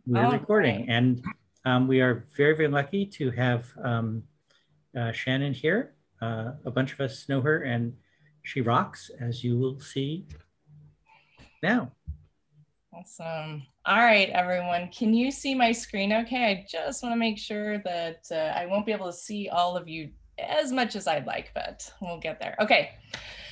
We're recording, and we are very, very lucky to have Shannon here. A bunch of us know her, and she rocks, as you will see now. Awesome. All right, everyone. Can you see my screen okay? I just want to make sure that I won't be able to see all of you as much as I'd like, but we'll get there. Okay.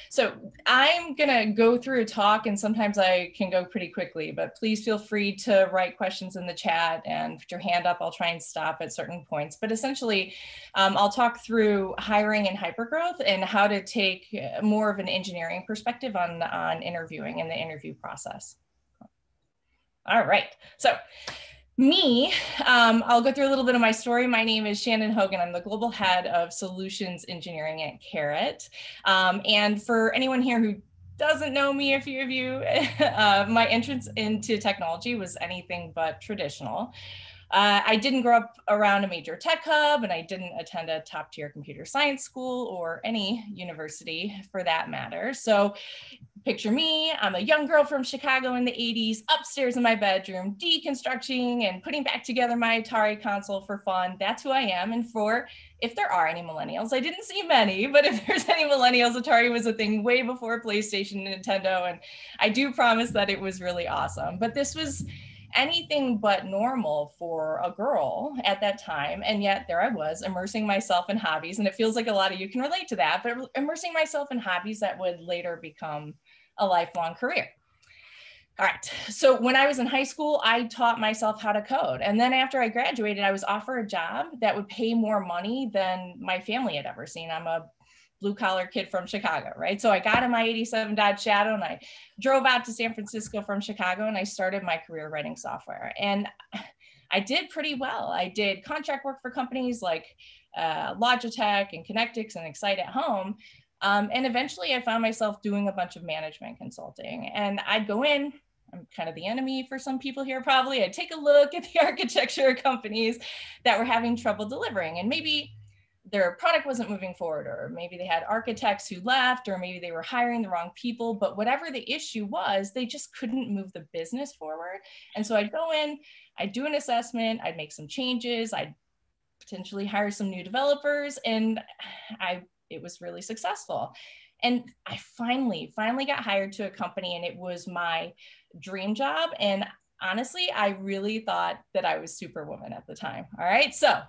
So I'm going to go through a talk, and sometimes I can go pretty quickly, but please feel free to write questions in the chat and put your hand up. I'll try and stop at certain points. But essentially, I'll talk through hiring and hypergrowth and how to take more of an engineering perspective on interviewing and the interview process. All right. So me, I'll go through a little bit of my story. My name is Shannon Hogue. I'm the global head of solutions engineering at Karat. And for anyone here who doesn't know me, a few of you, my entrance into technology was anything but traditional. I didn't grow up around a major tech hub, and I didn't attend a top tier computer science school or any university for that matter. So picture me, I'm a young girl from Chicago in the 80s, upstairs in my bedroom, deconstructing and putting back together my Atari console for fun. That's who I am. And for, if there are any millennials, I didn't see many, but if there's any millennials, Atari was a thing way before PlayStation and Nintendo. And I do promise that it was really awesome. But this was anything but normal for a girl at that time. And yet there I was immersing myself in hobbies. And it feels like a lot of you can relate to that, but immersing myself in hobbies that would later become a lifelong career. All right, so when I was in high school, I taught myself how to code. And then after I graduated, I was offered a job that would pay more money than my family had ever seen. I'm a blue collar kid from Chicago, right? So I got in my 87 Dodge Shadow and I drove out to San Francisco from Chicago and I started my career writing software. And I did pretty well. I did contract work for companies like Logitech and Connectix and Excite at Home. And eventually I found myself doing a bunch of management consulting, and I'd go in, I'm kind of the enemy for some people here probably, I'd take a look at the architecture of companies that were having trouble delivering, and maybe their product wasn't moving forward, or maybe they had architects who left, or maybe they were hiring the wrong people, but whatever the issue was, they just couldn't move the business forward. And so I'd go in, I'd do an assessment, I'd make some changes, I'd potentially hire some new developers, and it was really successful. And I finally got hired to a company, and it was my dream job. And honestly, I really thought that I was Superwoman at the time. All right, so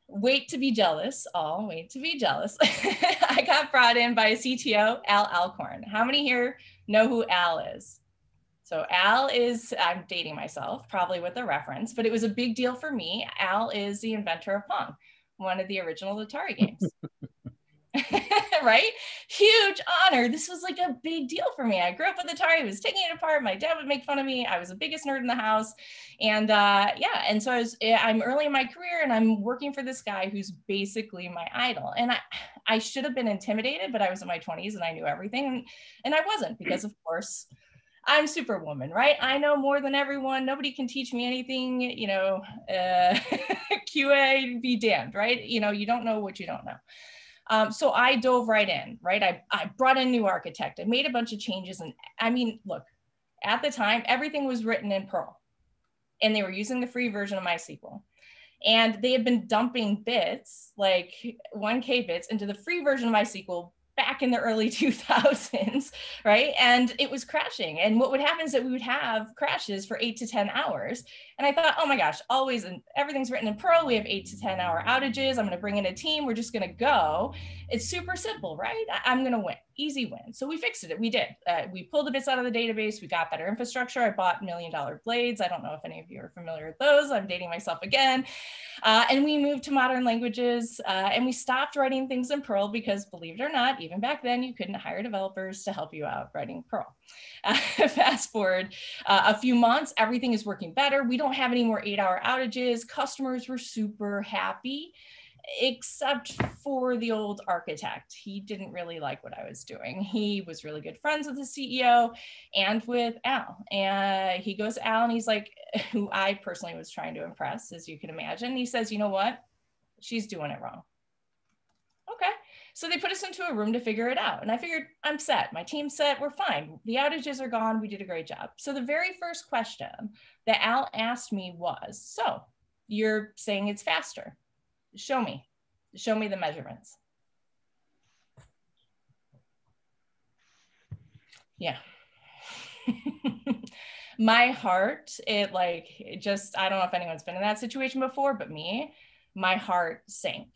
wait to be jealous, all wait to be jealous. I got brought in by a CTO, Al Alcorn. How many here know who Al is? So Al is, I'm dating myself, probably with a reference, but it was a big deal for me. Al is the inventor of Pong, one of the original Atari games. Right? Huge honor. This was like a big deal for me. I grew up with Atari. I was taking it apart. My dad would make fun of me. I was the biggest nerd in the house. And yeah, and so I'm early in my career, and I'm working for this guy who's basically my idol. And I should have been intimidated, but I was in my 20s and I knew everything. And I wasn't, because of course, I'm Superwoman, right? I know more than everyone. Nobody can teach me anything, you know, QA be damned, right? You know, you don't know what you don't know. So I dove right in, right? I brought in a new architect. I made a bunch of changes. And I mean, look, at the time, everything was written in Perl, and they were using the free version of MySQL. And they had been dumping bits, like 1K bits, into the free version of MySQL back in the early 2000s, right? And it was crashing. And what would happen is that we would have crashes for 8 to 10 hours. And I thought, oh my gosh, always, and everything's written in Perl. We have 8 to 10 hour outages. I'm going to bring in a team. We're just going to go. It's super simple, right? I'm going to win, easy win. So we fixed it. We did. We pulled the bits out of the database. We got better infrastructure. I bought $1 million blades. I don't know if any of you are familiar with those. I'm dating myself again. And we moved to modern languages, and we stopped writing things in Perl because, believe it or not, even back then, you couldn't hire developers to help you out writing Perl. Fast forward a few months, everything is working better. We don't have any more 8-hour outages. Customers were super happy, except for the old architect. He didn't really like what I was doing. He was really good friends with the CEO and with Al. And he goes to Al, and he's like, who I personally was trying to impress, as you can imagine. He says, you know what? She's doing it wrong. Okay. So they put us into a room to figure it out. And I figured, I'm set, my team's set, we're fine. The outages are gone, we did a great job. So the very first question that Al asked me was, so you're saying it's faster. Show me the measurements. Yeah. My heart, I don't know if anyone's been in that situation before, but my heart sank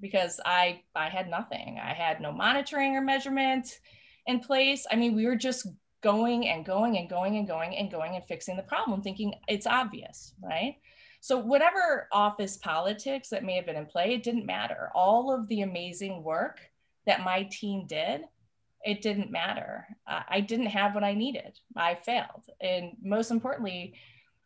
because I had nothing. I had no monitoring or measurement in place. I mean, we were just going and going and going and going and going and fixing the problem, thinking it's obvious, right? So whatever office politics that may have been in play, it didn't matter. All of the amazing work that my team did, it didn't matter. I didn't have what I needed. I failed. And most importantly,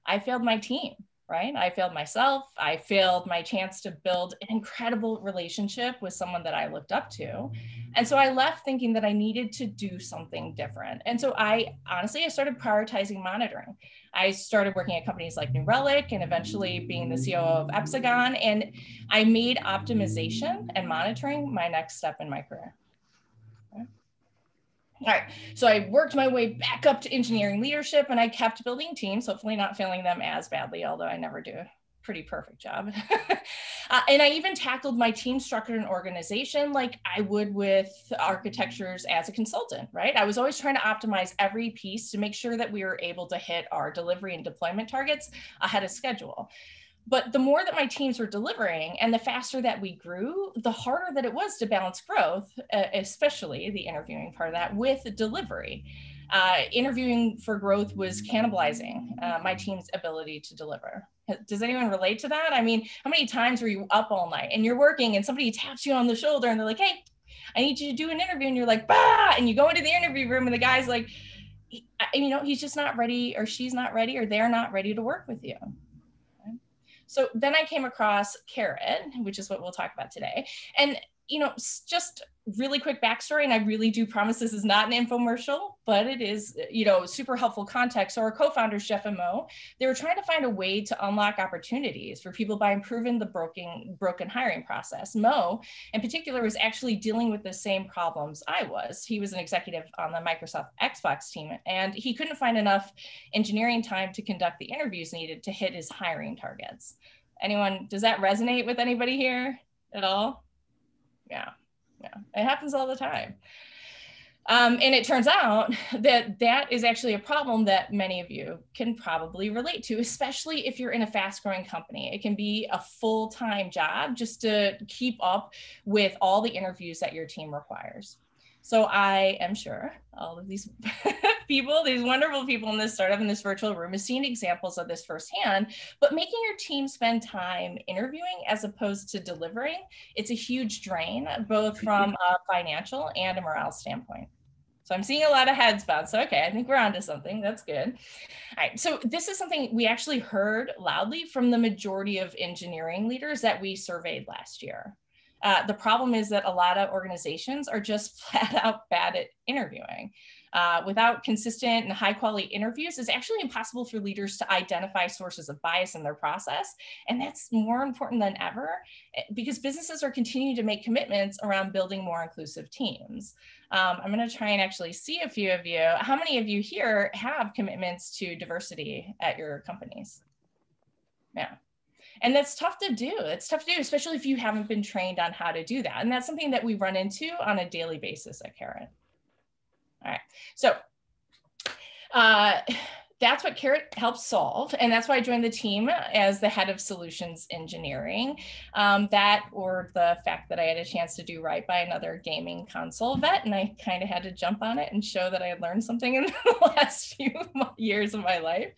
I failed my team, right? I failed myself. I failed my chance to build an incredible relationship with someone that I looked up to. And so I left thinking that I needed to do something different. And so I started prioritizing monitoring. I started working at companies like New Relic and eventually being the COO of Epsagon. And I made optimization and monitoring my next step in my career. All right, so I worked my way back up to engineering leadership and I kept building teams, hopefully not failing them as badly, although I never do a pretty perfect job. And I even tackled my team structure and organization like I would with architectures as a consultant, right? I was always trying to optimize every piece to make sure that we were able to hit our delivery and deployment targets ahead of schedule. But the more that my teams were delivering and the faster that we grew, the harder that it was to balance growth, especially the interviewing part of that, with delivery. Interviewing for growth was cannibalizing my team's ability to deliver. Does anyone relate to that? I mean, how many times were you up all night and you're working and somebody taps you on the shoulder and they're like, hey, I need you to do an interview. And you're like, bah, and you go into the interview room and the guy's like, he's just not ready or she's not ready or they're not ready to work with you. So then I came across Karat, which is what we'll talk about today. And, just really quick backstory, and I really do promise this is not an infomercial, but it is, super helpful context. So our co-founders, Jeff and Mo, they were trying to find a way to unlock opportunities for people by improving the broken hiring process. Mo, in particular, was actually dealing with the same problems I was. He was an executive on the Microsoft Xbox team, and he couldn't find enough engineering time to conduct the interviews needed to hit his hiring targets. Does that resonate with anybody here at all? Yeah, it happens all the time. And it turns out that is actually a problem that many of you can probably relate to, especially if you're in a fast-growing company. It can be a full-time job just to keep up with all the interviews that your team requires. So I am sure all of these people, these wonderful people in this startup, in this virtual room, have seen examples of this firsthand, but making your team spend time interviewing as opposed to delivering, it's a huge drain, both from a financial and a morale standpoint. So I'm seeing a lot of heads bounce. So, okay, I think we're onto something. That's good. All right, so this is something we actually heard loudly from the majority of engineering leaders that we surveyed last year. The problem is that a lot of organizations are just flat out bad at interviewing. Without consistent and high quality interviews, it's actually impossible for leaders to identify sources of bias in their process. And that's more important than ever because businesses are continuing to make commitments around building more inclusive teams. I'm going to try and actually see a few of you. How many of you here have commitments to diversity at your companies? Yeah. And that's tough to do. It's tough to do, especially if you haven't been trained on how to do that. And that's something that we run into on a daily basis at Karat. All right, so that's what Karat helps solve. And that's why I joined the team as the head of solutions engineering. Or the fact that I had a chance to do right by another gaming console vet. And I kind of had to jump on it and show that I had learned something in the last few years of my life.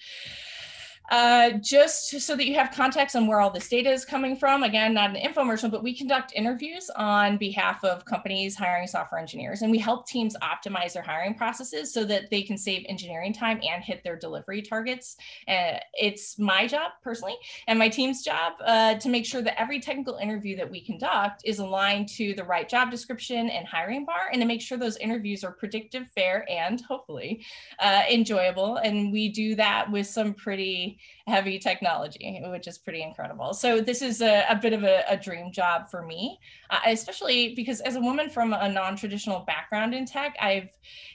Just so that you have context on where all this data is coming from. Again, not an infomercial, but we conduct interviews on behalf of companies hiring software engineers, and we help teams optimize their hiring processes so that they can save engineering time and hit their delivery targets. It's my job personally and my team's job to make sure that every technical interview that we conduct is aligned to the right job description and hiring bar, and to make sure those interviews are predictive, fair, and hopefully enjoyable. And we do that with some pretty heavy technology, which is pretty incredible. So this is a bit of a dream job for me, especially because as a woman from a non-traditional background in tech, I've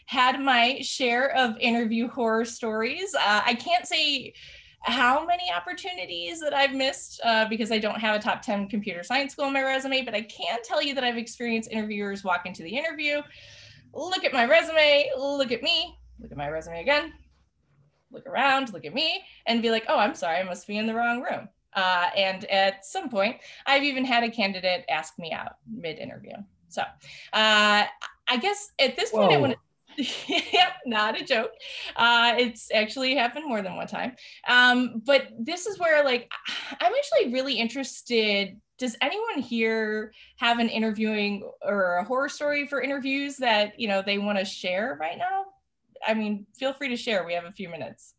had my share of interview horror stories. I can't say how many opportunities that I've missed because I don't have a top 10 computer science school on my resume, but I can tell you that I've experienced interviewers walk into the interview, look at my resume, look at me, look at my resume again, look around, look at me, and be like, oh, I'm sorry, I must be in the wrong room. And at some point, I've even had a candidate ask me out mid-interview. So I guess at this point, I want to, yep, not a joke. It's actually happened more than one time. But this is where, like, I'm actually really interested. Does anyone here have an interviewing or a horror story for interviews that, you know, they want to share right now? I mean, feel free to share. We have a few minutes.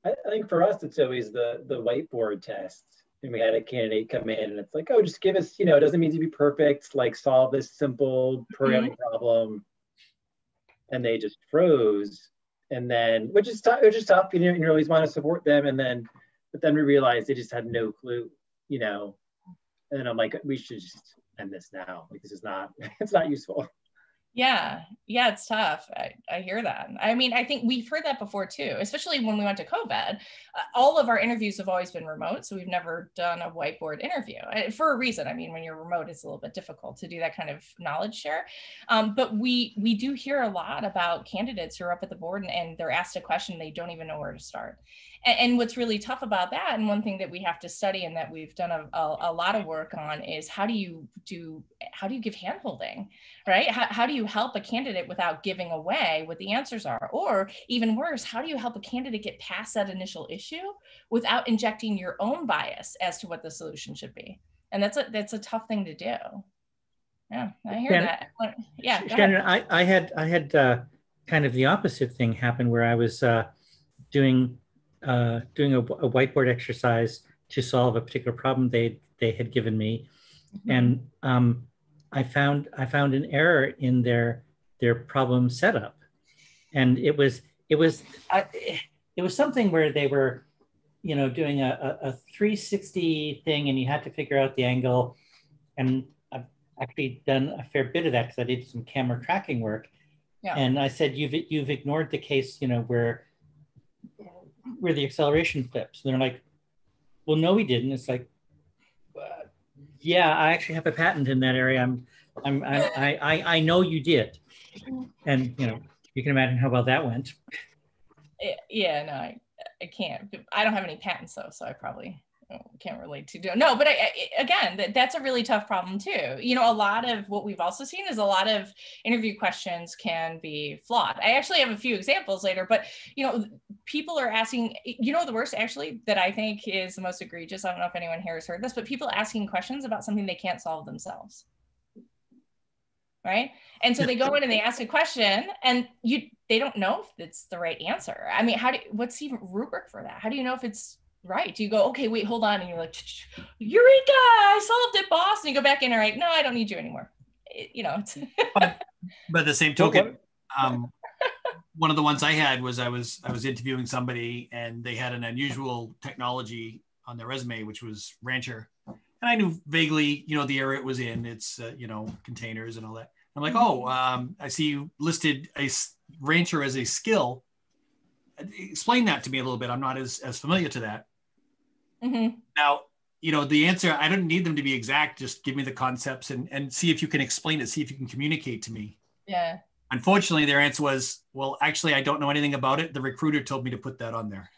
I think for us, it's always the whiteboard test. And we had a candidate come in and it's like, oh, just give us, you know, it doesn't need to be perfect, like solve this simple programming problem. And they just froze. And then, which is tough, you know, you always want to support them. And then, but then we realized they just had no clue, you know. And I'm like, we should just end this now. Like, this is not, it's not useful. Yeah, it's tough. I hear that. I mean, I think we've heard that before too, especially when we went to COVID. All of our interviews have always been remote, so we've never done a whiteboard interview for a reason. I mean, when you're remote, it's a little bit difficult to do that kind of knowledge share. But we do hear a lot about candidates who are up at the board and they're asked a question, they don't even know where to start. And what's really tough about that, and one thing that we have to study and that we've done a lot of work on, is how do you give handholding, right? How do you help a candidate without giving away what the answers are? Or even worse, how do you help a candidate get past that initial issue without injecting your own bias as to what the solution should be? And that's a tough thing to do. Yeah, I hear that. Yeah, Shannon, I had kind of the opposite thing happen where I was doing a whiteboard exercise to solve a particular problem they had given me, and I found an error in their problem setup, and it was something where they were, you know, doing a 360 thing, and you had to figure out the angle, and I've actually done a fair bit of that because I did some camera tracking work, and I said, you've ignored the case, you know, where the acceleration flips. And they're like, well, no, we didn't. It's like, yeah, I actually have a patent in that area. I know you did. And, you know, you can imagine how well that went. Yeah, no, I can't. I don't have any patents though, so I probably can't relate to do. No, but again, that's a really tough problem too. You know, a lot of what we've also seen is a lot of interview questions can be flawed. I actually have a few examples later, but you know, people are asking, you know, the worst actually that I think is the most egregious. I don't know if anyone here has heard this, but people asking questions about something they can't solve themselves. Right? And so they go in and they ask a question and they don't know if it's the right answer. I mean, what's even rubric for that? How do you know if it's right? Do you go, okay, wait, hold on. And you're like, Eureka, I solved it, boss. And you go back in and right, no, I don't need you anymore. You know, it's but the same token, one of the ones I had was I was interviewing somebody and they had an unusual technology on their resume, which was Rancher. And I knew vaguely, you know, the area it was in. It's, you know, containers and all that. I'm like, oh, I see you listed a Rancher as a skill. Explain that to me a little bit. I'm not as familiar to that. Now, you know, the answer, I don't need them to be exact. Just give me the concepts and see if you can explain it. See if you can communicate to me. Yeah. Unfortunately, their answer was, well, actually, I don't know anything about it. The recruiter told me to put that on there.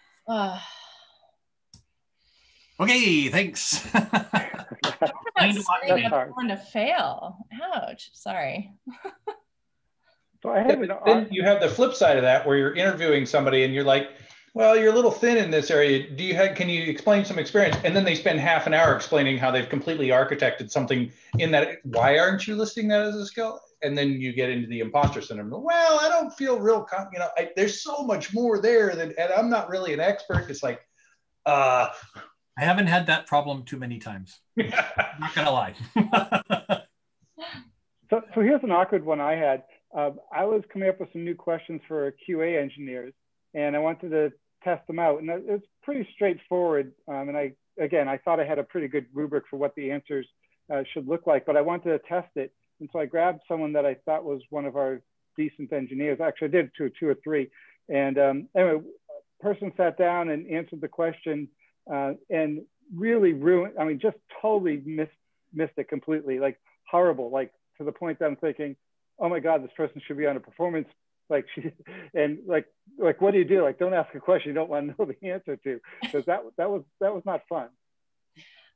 Okay, thanks. That's going to fail. Ouch. Sorry. So then you have the flip side of that where you're interviewing somebody and you're like, well, you're a little thin in this area. Can you explain some experience? And then they spend half an hour explaining how they've completely architected something in that. Why aren't you listing that as a skill? And then you get into the imposter syndrome. Well, I don't feel real, you know, there's so much more there and I'm not really an expert. It's like, I haven't had that problem too many times. Not gonna lie. So here's an awkward one I had. I was coming up with some new questions for QA engineers, and I wanted to test them out. And it's pretty straightforward. And I thought I had a pretty good rubric for what the answers should look like, but I wanted to test it. And so I grabbed someone that I thought was one of our decent engineers. Actually, I did two or three. And anyway, person sat down and answered the question and really ruined, I mean, just totally missed it completely, like horrible, like to the point that I'm thinking, oh my God, this person should be on a performance, like what do you do? Like, don't ask a question you don't want to know the answer to, because that was not fun.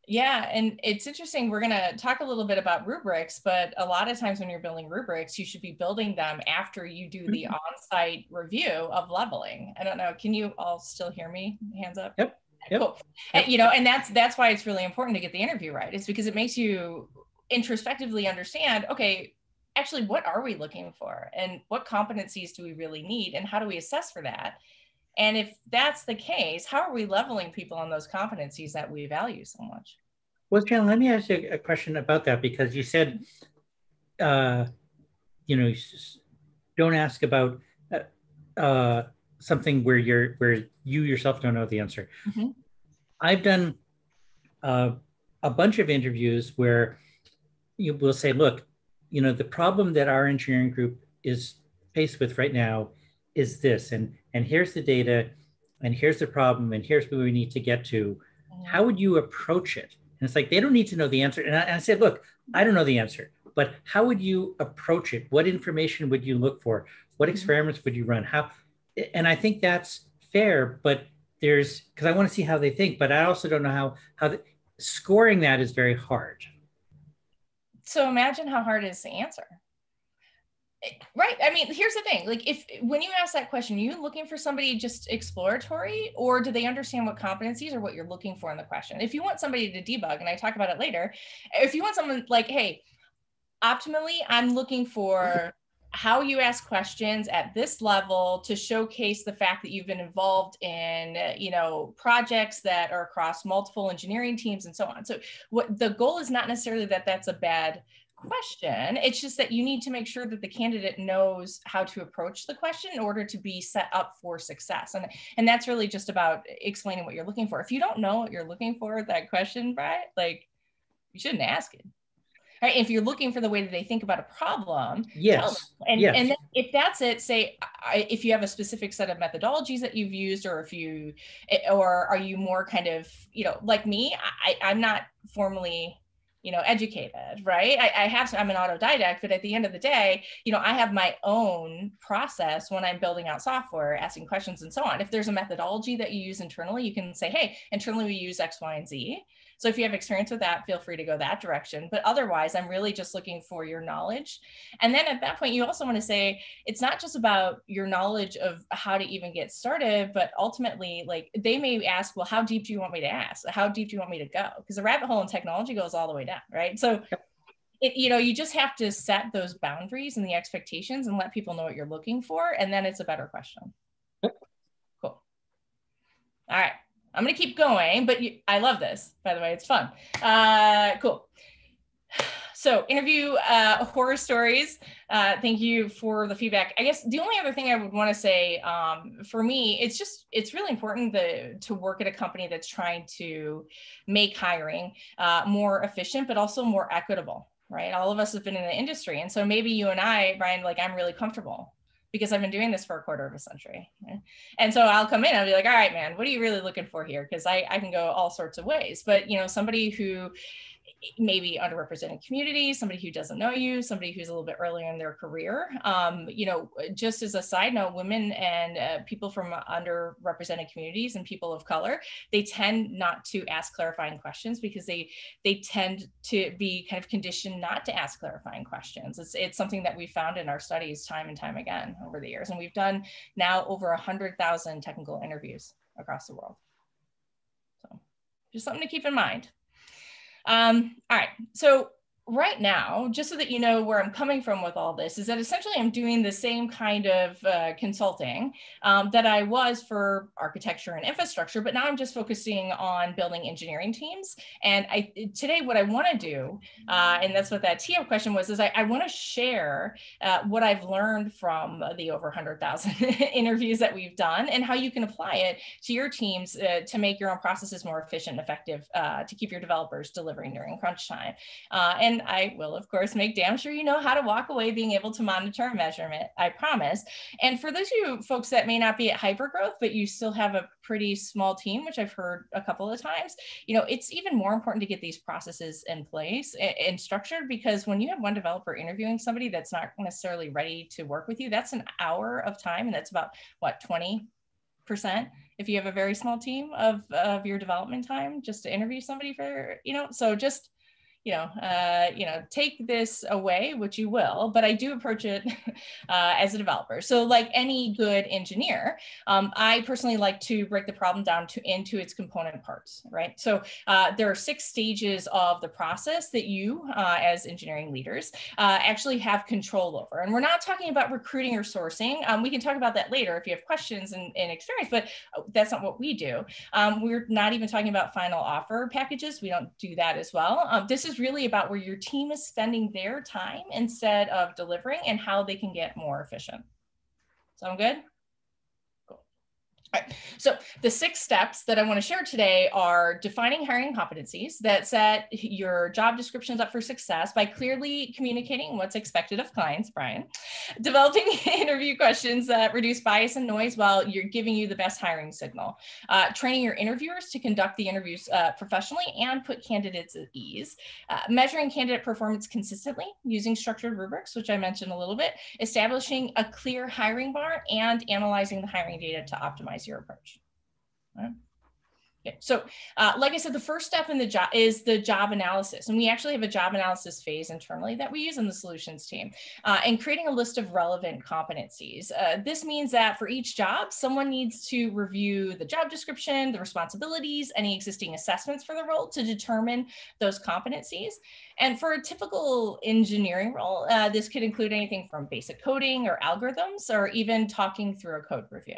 Yeah, and it's interesting. We're going to talk a little bit about rubrics, but a lot of times when you're building rubrics, you should be building them after you do the on-site review of leveling. I don't know. Can you all still hear me? Hands up. Yep. Cool. Yep. And, and that's why it's really important to get the interview right. It's because it makes you introspectively understand, okay, actually, what are we looking for? And what competencies do we really need? And how do we assess for that? And if that's the case, how are we leveling people on those competencies that we value so much? Well, Shannon, let me ask you a question about that, because you said, don't ask about something where you yourself don't know the answer. Mm-hmm. I've done a bunch of interviews where you will say, look, the problem that our engineering group is faced with right now is this, and here's the data, and here's the problem, and here's where we need to get to. How would you approach it? And it's like, they don't need to know the answer. And I said, look, I don't know the answer, but how would you approach it? What information would you look for? What experiments would you run? How? And I think that's fair, but because I want to see how they think, but I also don't know how scoring that is very hard. So imagine how hard it is to answer. Right. I mean, here's the thing. Like, when you ask that question, are you looking for somebody just exploratory, or do they understand what competencies or what you're looking for in the question? If you want somebody to debug, and I talk about it later, if you want someone like, hey, optimally, I'm looking for how you ask questions at this level to showcase the fact that you've been involved in, projects that are across multiple engineering teams and so on. So what the goal is not necessarily that that's a bad question. It's just that you need to make sure that the candidate knows how to approach the question in order to be set up for success. And that's really just about explaining what you're looking for. If you don't know what you're looking for with that question, right, like, you shouldn't ask it. Right? If you're looking for the way that they think about a problem, yes. And then if that's it, say, if you have a specific set of methodologies that you've used, or or are you more kind of, like me, I'm not formally, educated, right? I'm an autodidact, but at the end of the day, I have my own process when I'm building out software, asking questions and so on. If there's a methodology that you use internally, you can say, hey, internally we use X, Y, and Z. So if you have experience with that, feel free to go that direction. But otherwise, I'm really just looking for your knowledge. And then at that point, you also want to say, it's not just about your knowledge of how to even get started, but ultimately, like, they may ask, well, how deep do you want me to ask? How deep do you want me to go? Because the rabbit hole in technology goes all the way down, right? So, you just have to set those boundaries and the expectations and let people know what you're looking for. And then it's a better question. Cool. All right. I'm going to keep going, but I love this, by the way, it's fun. Cool. So interview horror stories. Thank you for the feedback. I guess the only other thing I would want to say, for me, it's really important to work at a company that's trying to make hiring more efficient, but also more equitable, right? All of us have been in the industry. And so maybe you and I, Brian, like, I'm really comfortable because I've been doing this for a quarter of a century. Right? And so I'll come in, I'll be like, all right, man, what are you really looking for here? Because I can go all sorts of ways. But, somebody who maybe underrepresented communities, somebody who doesn't know you, somebody who's a little bit earlier in their career. Just as a side note, women and people from underrepresented communities and people of color, they tend not to ask clarifying questions because they tend to be kind of conditioned not to ask clarifying questions. It's something that we found in our studies time and time again over the years. And we've done now over 100,000 technical interviews across the world. So just something to keep in mind. All right, so right now, just so that you know where I'm coming from with all this, is that essentially I'm doing the same kind of consulting that I was for architecture and infrastructure, but now I'm just focusing on building engineering teams. And today what I want to do, and that's what that TO question was, is I want to share what I've learned from the over 100,000 interviews that we've done and how you can apply it to your teams to make your own processes more efficient and effective, to keep your developers delivering during crunch time. And I will, of course, make damn sure you know how to walk away being able to monitor and measurement, I promise. And for those of you folks that may not be at hypergrowth, but you still have a pretty small team, which I've heard a couple of times, you know, it's even more important to get these processes in place and structured, because when you have one developer interviewing somebody that's not necessarily ready to work with you, that's an hour of time. And that's about, what, 20% if you have a very small team of your development time just to interview somebody for, you know, so just, take this away, which you will, but I do approach it as a developer. So like any good engineer, I personally like to break the problem down into its component parts, right? So there are 6 stages of the process that you, as engineering leaders, actually have control over. And we're not talking about recruiting or sourcing. We can talk about that later if you have questions and experience, but that's not what we do. We're not even talking about final offer packages. We don't do that as well. This is really about where your team is spending their time instead of delivering and how they can get more efficient. Sound good? Cool. All right. So the 6 steps that I want to share today are defining hiring competencies that set your job descriptions up for success by clearly communicating what's expected of clients, Brian, developing interview questions that reduce bias and noise while you're giving you the best hiring signal, training your interviewers to conduct the interviews professionally and put candidates at ease, measuring candidate performance consistently using structured rubrics, which I mentioned a little bit, establishing a clear hiring bar, and analyzing the hiring data to optimize your approach. All right. Okay. So like I said, the first step in the job is the job analysis. And we actually have a job analysis phase internally that we use in the solutions team, and creating a list of relevant competencies. This means that for each job, someone needs to review the job description, the responsibilities, any existing assessments for the role to determine those competencies. And for a typical engineering role, this could include anything from basic coding or algorithms, or even talking through a code review.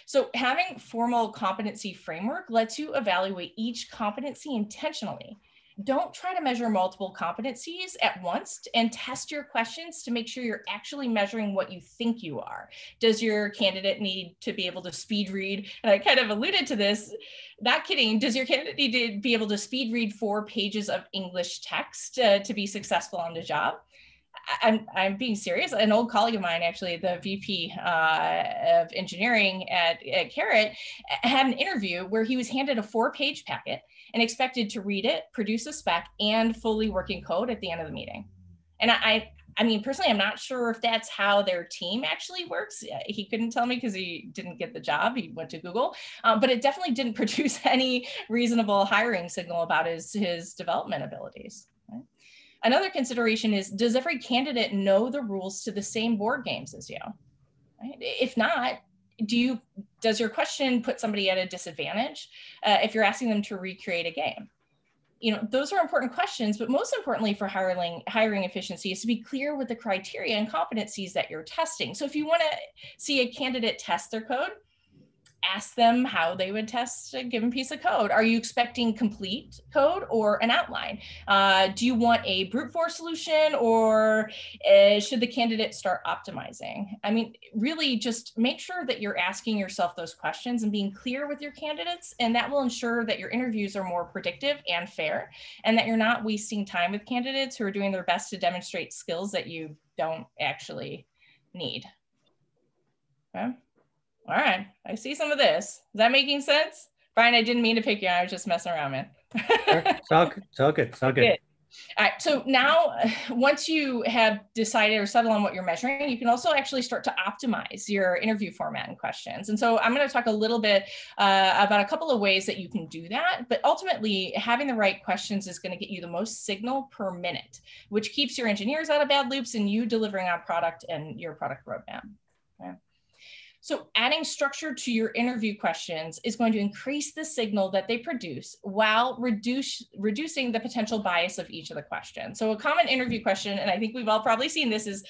So having formal competency framework lets you evaluate each competency intentionally. Don't try to measure multiple competencies at once, and test your questions to make sure you're actually measuring what you think you are. Does your candidate need to be able to speed read? And I kind of alluded to this, not kidding. Does your candidate need to be able to speed read 4 pages of English text to be successful on the job? I'm being serious. An old colleague of mine, actually, the VP of engineering at Karat, had an interview where he was handed a 4-page packet and expected to read it, produce a spec, and fully working code at the end of the meeting. And I mean, personally, I'm not sure if that's how their team actually works. He couldn't tell me because he didn't get the job. He went to Google, but it definitely didn't produce any reasonable hiring signal about his development abilities. Right? Another consideration is, does every candidate know the rules to the same board games as you? Right? If not, does your question put somebody at a disadvantage if you're asking them to recreate a game? You know, those are important questions, but most importantly for hiring efficiency is to be clear with the criteria and competencies that you're testing. So if you want to see a candidate test their code, ask them how they would test a given piece of code. Are you expecting complete code or an outline? Do you want a brute force solution, or should the candidate start optimizing? I mean, really just make sure that you're asking yourself those questions and being clear with your candidates, and that will ensure that your interviews are more predictive and fair, and that you're not wasting time with candidates who are doing their best to demonstrate skills that you don't actually need. Okay. All right, I see some of this. Is that making sense? Brian, I didn't mean to pick you on. I was just messing around, man. It's all good. It's all good. It's all good. All right, so now once you have decided or settled on what you're measuring, you can also actually start to optimize your interview format and questions. And so I'm going to talk a little bit about a couple of ways that you can do that. But ultimately, having the right questions is going to get you the most signal per minute, which keeps your engineers out of bad loops and you delivering on product and your product roadmap. Okay. So adding structure to your interview questions is going to increase the signal that they produce while reducing the potential bias of each of the questions. So a common interview question, and I think we've all probably seen this, is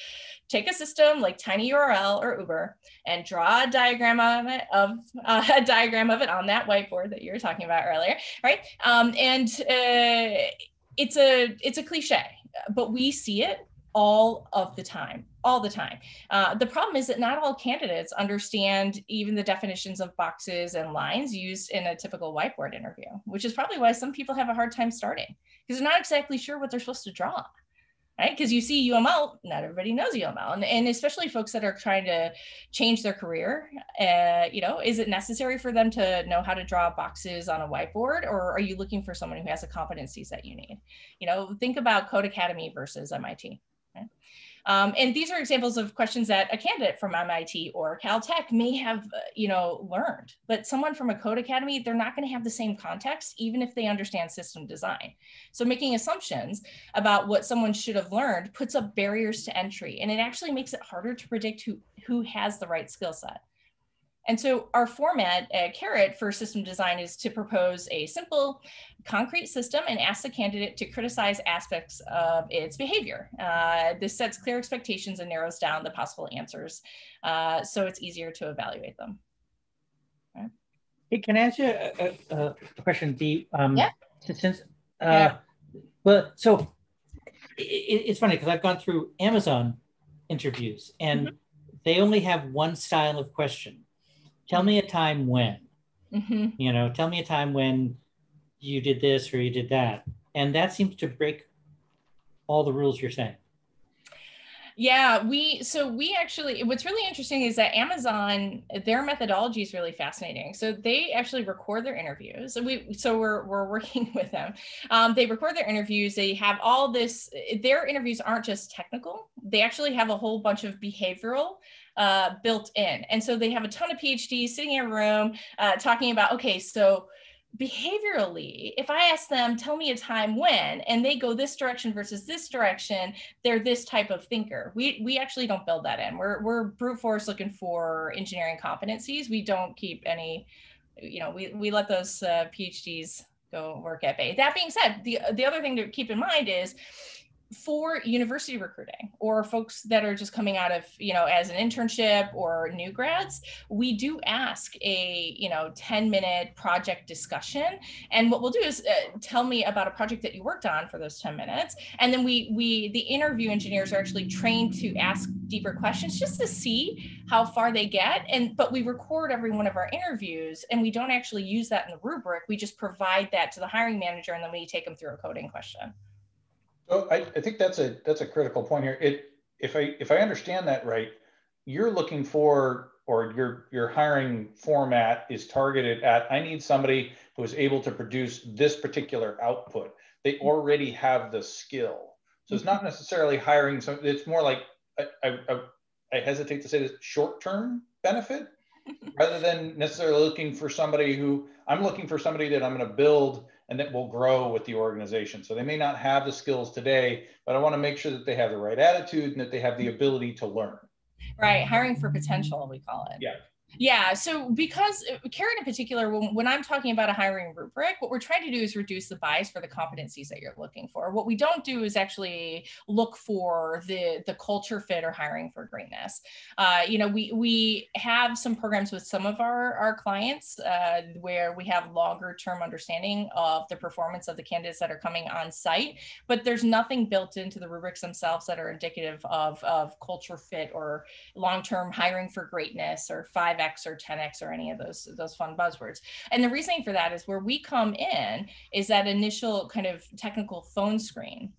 take a system like TinyURL or Uber and draw a diagram of it on that whiteboard that you were talking about earlier, right? It's a cliche, but we see it all the time. The problem is that not all candidates understand even the definitions of boxes and lines used in a typical whiteboard interview, which is probably why some people have a hard time starting, because they're not exactly sure what they're supposed to draw, right? Because you see UML, not everybody knows UML. And especially folks that are trying to change their career, is it necessary for them to know how to draw boxes on a whiteboard, or are you looking for someone who has the competencies that you need? Think about Code Academy versus MIT. And these are examples of questions that a candidate from MIT or Caltech may have, learned, but someone from a Code Academy, they're not going to have the same context, even if they understand system design. So making assumptions about what someone should have learned puts up barriers to entry, and it actually makes it harder to predict who has the right skill set. And so our format at Karat for system design is to propose a simple, concrete system and ask the candidate to criticize aspects of its behavior. This sets clear expectations and narrows down the possible answers, so it's easier to evaluate them. Okay. Hey, can I ask you a question? Yeah. Well, so it's funny because I've gone through Amazon interviews and they only have one style of question. Tell me a time when, tell me a time when you did this or you did that. And that seems to break all the rules you're saying. Yeah, we actually, what's really interesting is that Amazon, their methodology is really fascinating. So they actually record their interviews. So we're working with them. They record their interviews. They have all this, their interviews aren't just technical. They actually have a whole bunch of behavioral built in. And so they have a ton of PhDs sitting in a room talking about, okay, so behaviorally, if I ask them, tell me a time when, and they go this direction versus this direction, they're this type of thinker. We actually don't build that in. We're brute force looking for engineering competencies. We don't keep any, we let those PhDs go work at Bay. That being said, the other thing to keep in mind is, for university recruiting or folks that are just coming out of, as an internship or new grads, we do ask a, 10-minute project discussion. And what we'll do is tell me about a project that you worked on for those 10 minutes. And then the interview engineers are actually trained to ask deeper questions just to see how far they get. But we record every one of our interviews and we don't actually use that in the rubric. We just provide that to the hiring manager and then we take them through a coding question. So I think that's a critical point here. If I understand that right, you're looking for, or your hiring format is targeted at, I need somebody who is able to produce this particular output. They already have the skill. So it's not necessarily hiring some, it's more like, I hesitate to say this, short-term benefit, rather than necessarily looking for somebody I'm looking for somebody that I'm going to build and that will grow with the organization. So they may not have the skills today, but I want to make sure that they have the right attitude and that they have the ability to learn. Right, hiring for potential, we call it. Yeah. Yeah, so because Karat in particular, when I'm talking about a hiring rubric, what we're trying to do is reduce the bias for the competencies that you're looking for. What we don't do is actually look for the culture fit or hiring for greatness. We have some programs with some of our clients where we have longer term understanding of the performance of the candidates that are coming on site, but there's nothing built into the rubrics themselves that are indicative of culture fit or long-term hiring for greatness or 5X or 10X or any of those fun buzzwords. And the reasoning for that is where we come in is that initial kind of technical phone screen.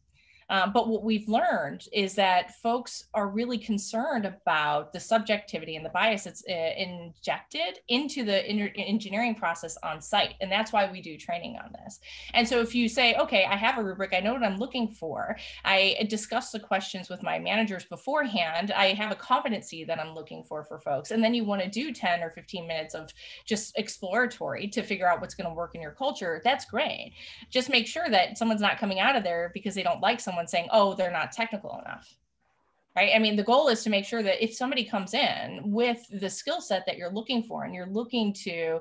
But what we've learned is that folks are really concerned about the subjectivity and the bias that's injected into the engineering process on site. And that's why we do training on this. And so if you say, okay, I have a rubric, I know what I'm looking for. I discuss the questions with my managers beforehand. I have a competency that I'm looking for folks. And then you want to do 10 or 15 minutes of just exploratory to figure out what's going to work in your culture. That's great. Just make sure that someone's not coming out of there because they don't like someone saying, oh, they're not technical enough, right? I mean, the goal is to make sure that if somebody comes in with the skill set that you're looking for, and you're looking to,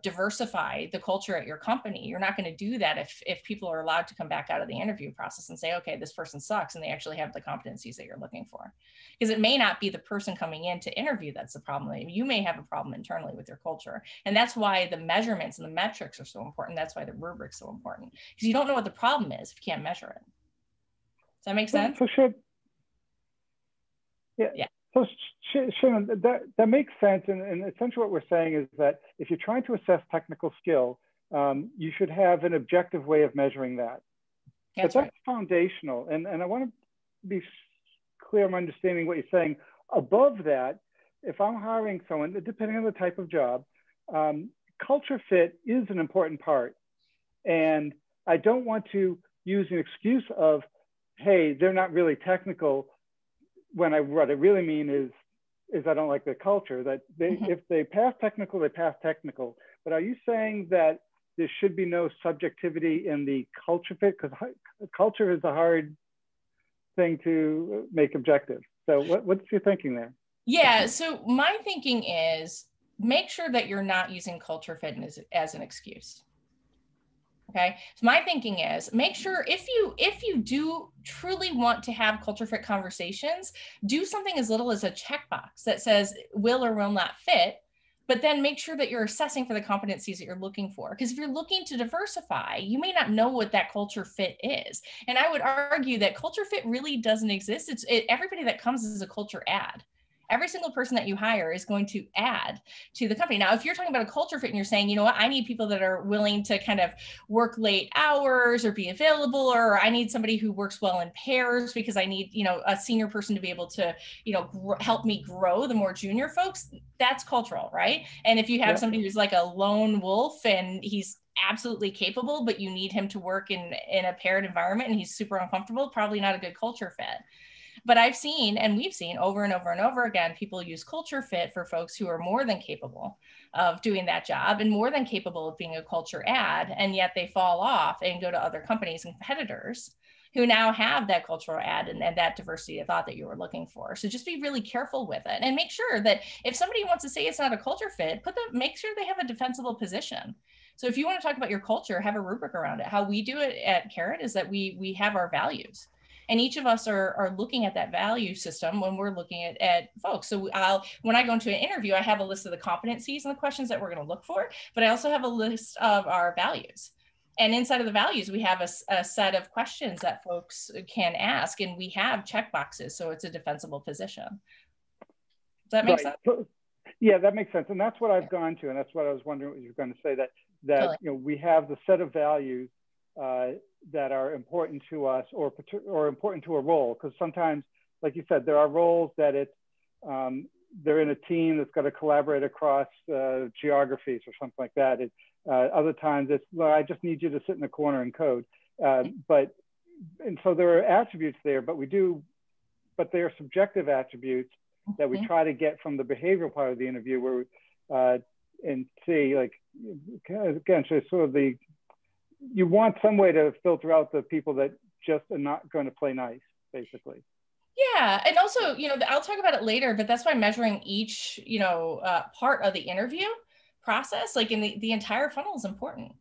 diversify the culture at your company, you're not going to do that if people are allowed to come back out of the interview process and say, okay, this person sucks, and they actually have the competencies that you're looking for. Because it may not be the person coming in to interview that's the problem. You may have a problem internally with your culture. And that's why the measurements and the metrics are so important. That's why the rubric's so important. Because you don't know what the problem is if you can't measure it. Does that make sense? So So Shannon, that makes sense. And essentially what we're saying is that if you're trying to assess technical skill, you should have an objective way of measuring that. That's foundational. And I want to be clear I'm understanding what you're saying. Above that, if I'm hiring someone, depending on the type of job, culture fit is an important part. And I don't want to use an excuse of, hey, they're not really technical, when what I really mean is I don't like their culture, that if they pass technical, they pass technical. But are you saying that there should be no subjectivity in the culture fit? Because culture is a hard thing to make objective. So what's your thinking there? Yeah, so my thinking is make sure that you're not using culture fit as an excuse. Okay, so my thinking is make sure if you do truly want to have culture fit conversations, do something as little as a checkbox that says will or will not fit, but then make sure that you're assessing for the competencies that you're looking for. Because if you're looking to diversify, you may not know what that culture fit is. And I would argue that culture fit really doesn't exist. Everybody that comes is a culture add. Every single person that you hire is going to add to the company. Now, if you're talking about a culture fit and you're saying, you know what, I need people that are willing to kind of work late hours or be available, or I need somebody who works well in pairs because I need, a senior person to be able to, help me grow the more junior folks, that's cultural, right? And if you have somebody who's like a lone wolf and he's absolutely capable, but you need him to work in a paired environment and he's super uncomfortable, probably not a good culture fit. But I've seen, and we've seen over and over and over again, people use culture fit for folks who are more than capable of doing that job and more than capable of being a culture add, and yet they fall off and go to other companies and competitors who now have that cultural add and that diversity of thought that you were looking for. So just be really careful with it and make sure that if somebody wants to say it's not a culture fit, make sure they have a defensible position. So if you want to talk about your culture, have a rubric around it. How we do it at Karat is that we have our values. And each of us are looking at that value system when we're looking at folks. So when I go into an interview, I have a list of the competencies and the questions that we're going to look for, but I also have a list of our values. And inside of the values, we have a set of questions that folks can ask, and we have checkboxes, so it's a defensible position. Does that make sense? Yeah, that makes sense. And that's what I've gone to, and that's what I was wondering what you were going to say, that totally. We have the set of values that are important to us or important to a role, because sometimes, like you said, there are roles that they're in a team that's got to collaborate across geographies or something like that. Other times it's, well, I just need you to sit in the corner and code. And so there are attributes there, but they are subjective attributes that we try to get from the behavioral part of the interview, where and see, like, again, so sort of you want some way to filter out the people that just are not going to play nice, basically. Yeah, and also, I'll talk about it later, but that's why measuring each, part of the interview process, like in the entire funnel, is important.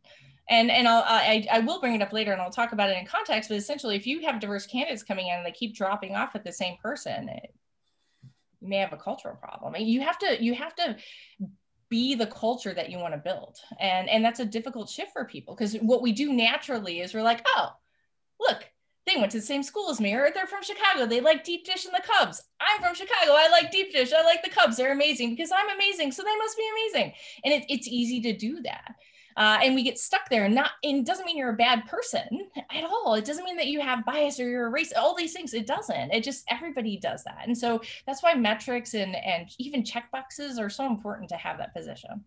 And I will bring it up later, and I'll talk about it in context. But essentially, if you have diverse candidates coming in and they keep dropping off at the same person, you may have a cultural problem. And you have to be the culture that you want to build. And that's a difficult shift for people, because what we do naturally is we're like, oh, look, they went to the same school as me, or they're from Chicago. They like deep dish and the Cubs. I'm from Chicago. I like deep dish. I like the Cubs. They're amazing because I'm amazing. So they must be amazing. And it's easy to do that. And we get stuck there, and it doesn't mean you're a bad person at all. It doesn't mean that you have bias or you're a race, all these things. It doesn't. It just, everybody does that. And so that's why metrics and even checkboxes are so important to have that position.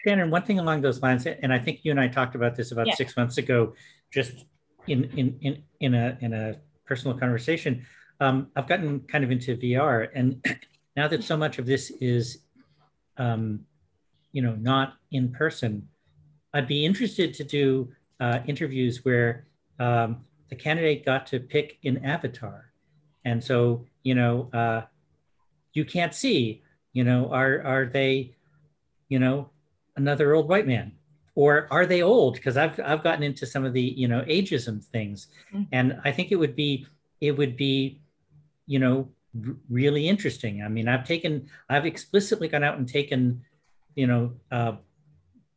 Shannon, one thing along those lines, and I think you and I talked about this about 6 months ago, just in a personal conversation. I've gotten kind of into VR, and now that so much of this is not in person, I'd be interested to do interviews where the candidate got to pick an avatar. And so, you know, you can't see, you know, are they, you know, another old white man? Or are they old? Because I've gotten into some of the, you know, ageism things. And I think it would be, you know, really interesting. I mean, I've explicitly gone out and taken, you know,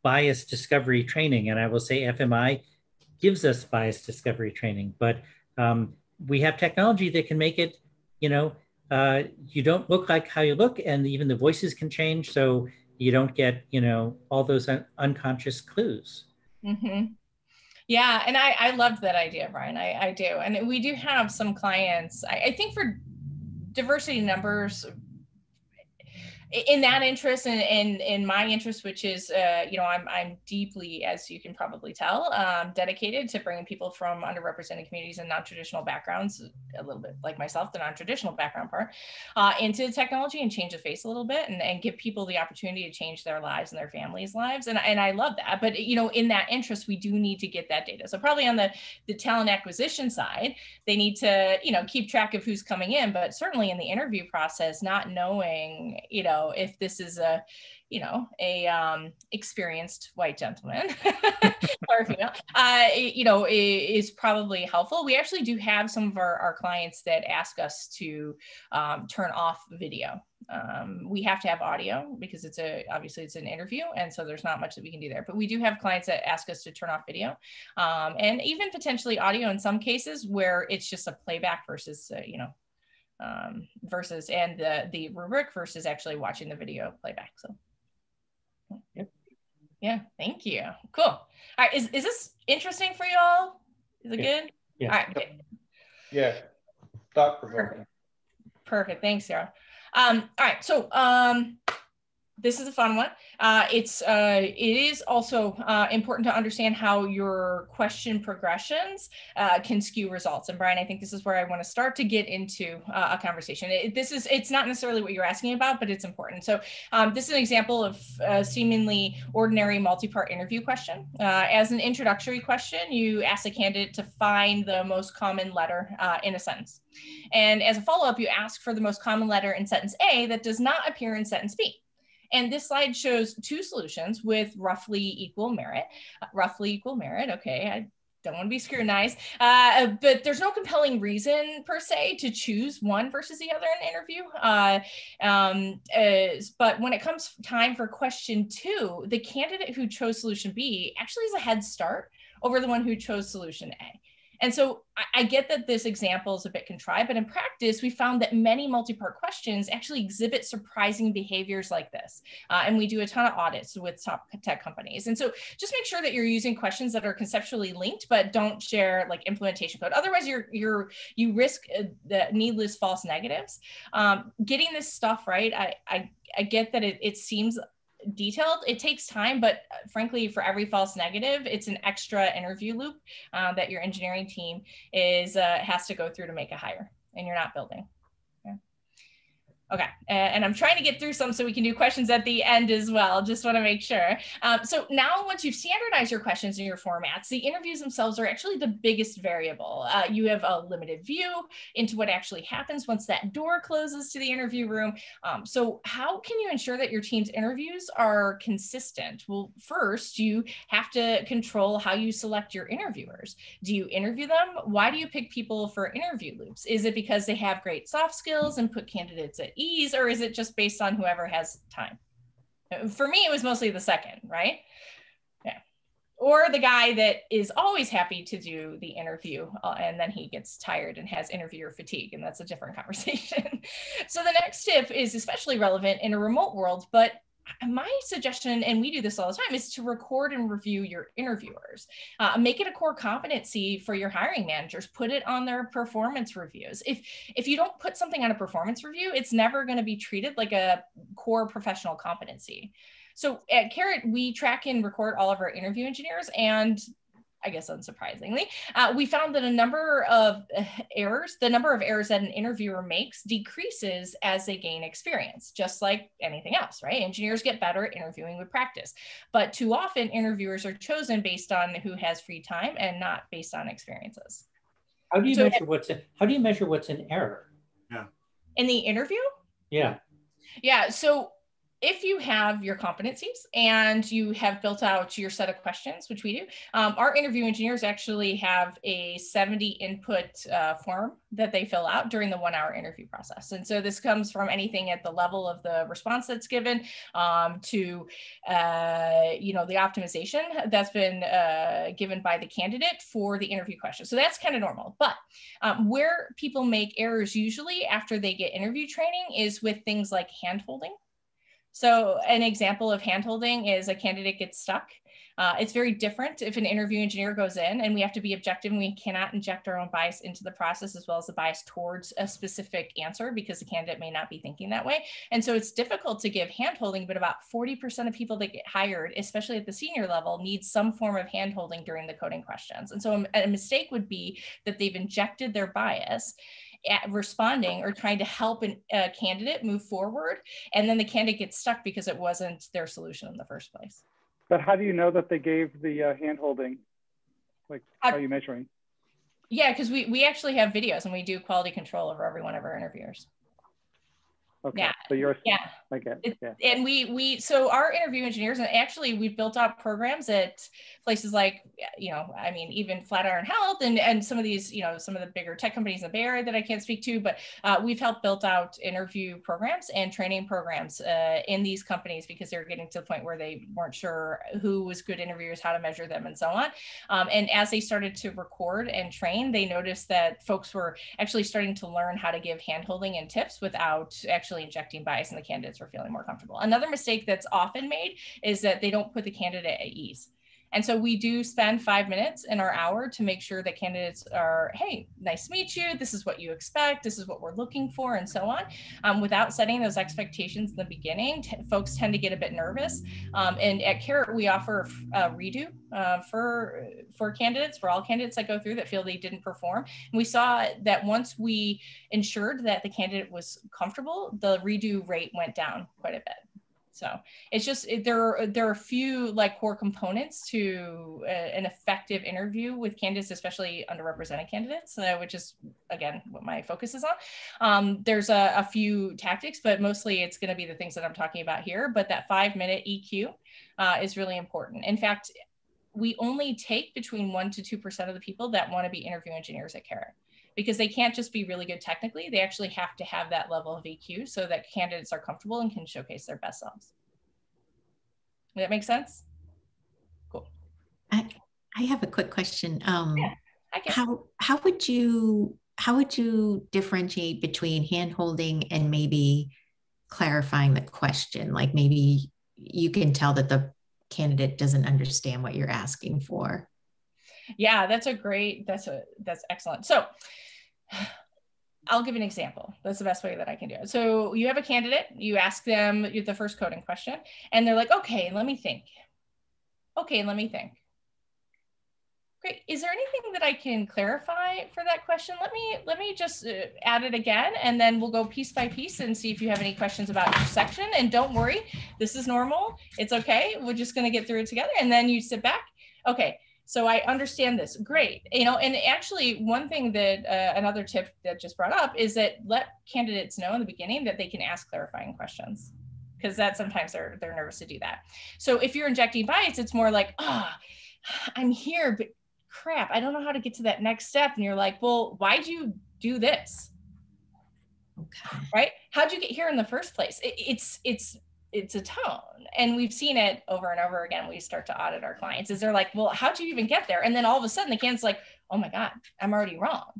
bias discovery training. And I will say FMI gives us bias discovery training, but we have technology that can make it, you know, you don't look like how you look, and even the voices can change. So you don't get, you know, all those unconscious clues. Mm-hmm. Yeah, and I loved that idea, Brian. I do. And we do have some clients, I think for diversity numbers, in that interest and in my interest, which is, you know, I'm deeply, as you can probably tell, dedicated to bringing people from underrepresented communities and non-traditional backgrounds, a little bit like myself, the non-traditional background part, into technology and change the face a little bit and give people the opportunity to change their lives and their families' lives. And I love that. But, you know, in that interest, we do need to get that data. So probably on the talent acquisition side, they need to, you know, keep track of who's coming in, but certainly in the interview process, not knowing, you know, if this is a, you know, a experienced white gentleman or female, you know, is probably helpful. We actually do have some of our clients that ask us to turn off video. We have to have audio because obviously it's an interview, and so there's not much that we can do there. But we do have clients that ask us to turn off video, and even potentially audio in some cases where it's just a playback versus, you know, versus and the rubric versus actually watching the video playback. So yeah, thank you. Cool. All right, is this interesting for you all? Is it good? Yeah. All right. Yeah. Thought provoking. Perfect. Thanks, Sarah. All right, so this is a fun one. It is also important to understand how your question progressions can skew results. And Brian, I think this is where I want to start to get into a conversation. It's not necessarily what you're asking about, but it's important. So this is an example of a seemingly ordinary multi-part interview question. As an introductory question, you ask the candidate to find the most common letter in a sentence. And as a follow-up, you ask for the most common letter in sentence A that does not appear in sentence B. And this slide shows two solutions with roughly equal merit. Okay, I don't want to be scrutinized, but there's no compelling reason per se to choose one versus the other in an interview. But when it comes time for question 2, the candidate who chose solution B actually has a head start over the one who chose solution A. And so I get that this example is a bit contrived, but in practice, we found that many multi-part questions actually exhibit surprising behaviors like this. And we do a ton of audits with top tech companies. And so just make sure that you're using questions that are conceptually linked, but don't share like implementation code. Otherwise, you risk the needless false negatives. Getting this stuff right, I get that it seems detailed. It takes time, but frankly, for every false negative, it's an extra interview loop that your engineering team has to go through to make a hire, and you're not building. Okay, and I'm trying to get through some so we can do questions at the end as well. Just want to make sure. So now once you've standardized your questions and your formats, the interviews themselves are actually the biggest variable. You have a limited view into what actually happens once that door closes to the interview room. So how can you ensure that your team's interviews are consistent? Well, first, you have to control how you select your interviewers. Do you interview them? Why do you pick people for interview loops? Is it because they have great soft skills and put candidates at ease, or is it just based on whoever has time? For me, it was mostly the second, right? Yeah. Or the guy that is always happy to do the interview and then he gets tired and has interviewer fatigue, and that's a different conversation. So the next tip is especially relevant in a remote world, but my suggestion, and we do this all the time, is to record and review your interviewers. Make it a core competency for your hiring managers. Put it on their performance reviews. If you don't put something on a performance review, it's never going to be treated like a core professional competency. So at Karat, we track and record all of our interview engineers, and I guess unsurprisingly, we found that the number of errors that an interviewer makes decreases as they gain experience, just like anything else, right? Engineers get better at interviewing with practice, but too often interviewers are chosen based on who has free time and not based on experiences. How do you measure what's an error? Yeah. In the interview? Yeah. Yeah. So if you have your competencies and you have built out your set of questions, which we do, our interview engineers actually have a 70 input form that they fill out during the 1 hour interview process. And so this comes from anything at the level of the response that's given to, you know, the optimization that's been given by the candidate for the interview question. So that's kind of normal. But where people make errors usually after they get interview training is with things like hand-holding. So an example of hand-holding is a candidate gets stuck. It's very different if an interview engineer goes in, and we have to be objective, and we cannot inject our own bias into the process as well as the bias towards a specific answer because the candidate may not be thinking that way. And so it's difficult to give hand-holding, but about 40% of people that get hired, especially at the senior level, need some form of hand-holding during the coding questions. And so a mistake would be that they've injected their bias at responding or trying to help a candidate move forward, and then the candidate gets stuck because it wasn't their solution in the first place. But how do you know that they gave the hand holding? Like, how are you measuring? Yeah, because we actually have videos and we do quality control over every one of our interviewers. Okay. Yeah. So you're, yeah. I get it. Yeah. And so our interview engineers, and actually we've built out programs at places like, you know, I mean, even Flatiron Health and some of these, you know, some of the bigger tech companies in the Bay Area that I can't speak to, but we've helped built out interview programs and training programs in these companies because they're getting to the point where they weren't sure who was good interviewers, how to measure them and so on. And as they started to record and train, they noticed that folks were actually starting to learn how to give hand-holding and tips without actually injecting bias, and the candidates were feeling more comfortable. Another mistake that's often made is that they don't put the candidate at ease. And so we do spend 5 minutes in our hour to make sure that candidates are, hey, nice to meet you. This is what you expect. This is what we're looking for, and so on. Without setting those expectations in the beginning, folks tend to get a bit nervous. And at Karat, we offer a redo for candidates, for all candidates that go through that feel they didn't perform. And we saw that once we ensured that the candidate was comfortable, the redo rate went down quite a bit. So it's just, there are a few like core components to an effective interview with candidates, especially underrepresented candidates, which is, again, what my focus is on. There's a few tactics, but mostly it's going to be the things that I'm talking about here. But that 5-minute EQ is really important. In fact, we only take between 1% to 2% of the people that want to be interview engineers at Karat, because they can't just be really good technically. They actually have to have that level of EQ so that candidates are comfortable and can showcase their best selves. Does that make sense? Cool. I have a quick question. Yeah, how would you differentiate between hand-holding and maybe clarifying the question? Like maybe you can tell that the candidate doesn't understand what you're asking for. Yeah, that's excellent. So I'll give an example. That's the best way that I can do it. So you have a candidate, you ask them the first coding question, and they're like, okay, let me think. Okay, let me think. Great. Is there anything that I can clarify for that question? Let me just add it again, and then we'll go piece by piece and see if you have any questions about each section. And don't worry, this is normal. It's okay. We're just going to get through it together. And then you sit back. Okay. So I understand this. Great. You know, and actually one thing that another tip that just brought up is that let candidates know in the beginning that they can ask clarifying questions, because that sometimes they're nervous to do that. So if you're injecting bias, it's more like, I'm here, but crap, I don't know how to get to that next step. And you're like, well, why'd you do this? Okay. Right? How'd you get here in the first place? It's a tone. And we've seen it over and over again. We start to audit our clients is they're like, well, how'd you even get there? And then all of a sudden the candidate's like, oh my God, I'm already wrong.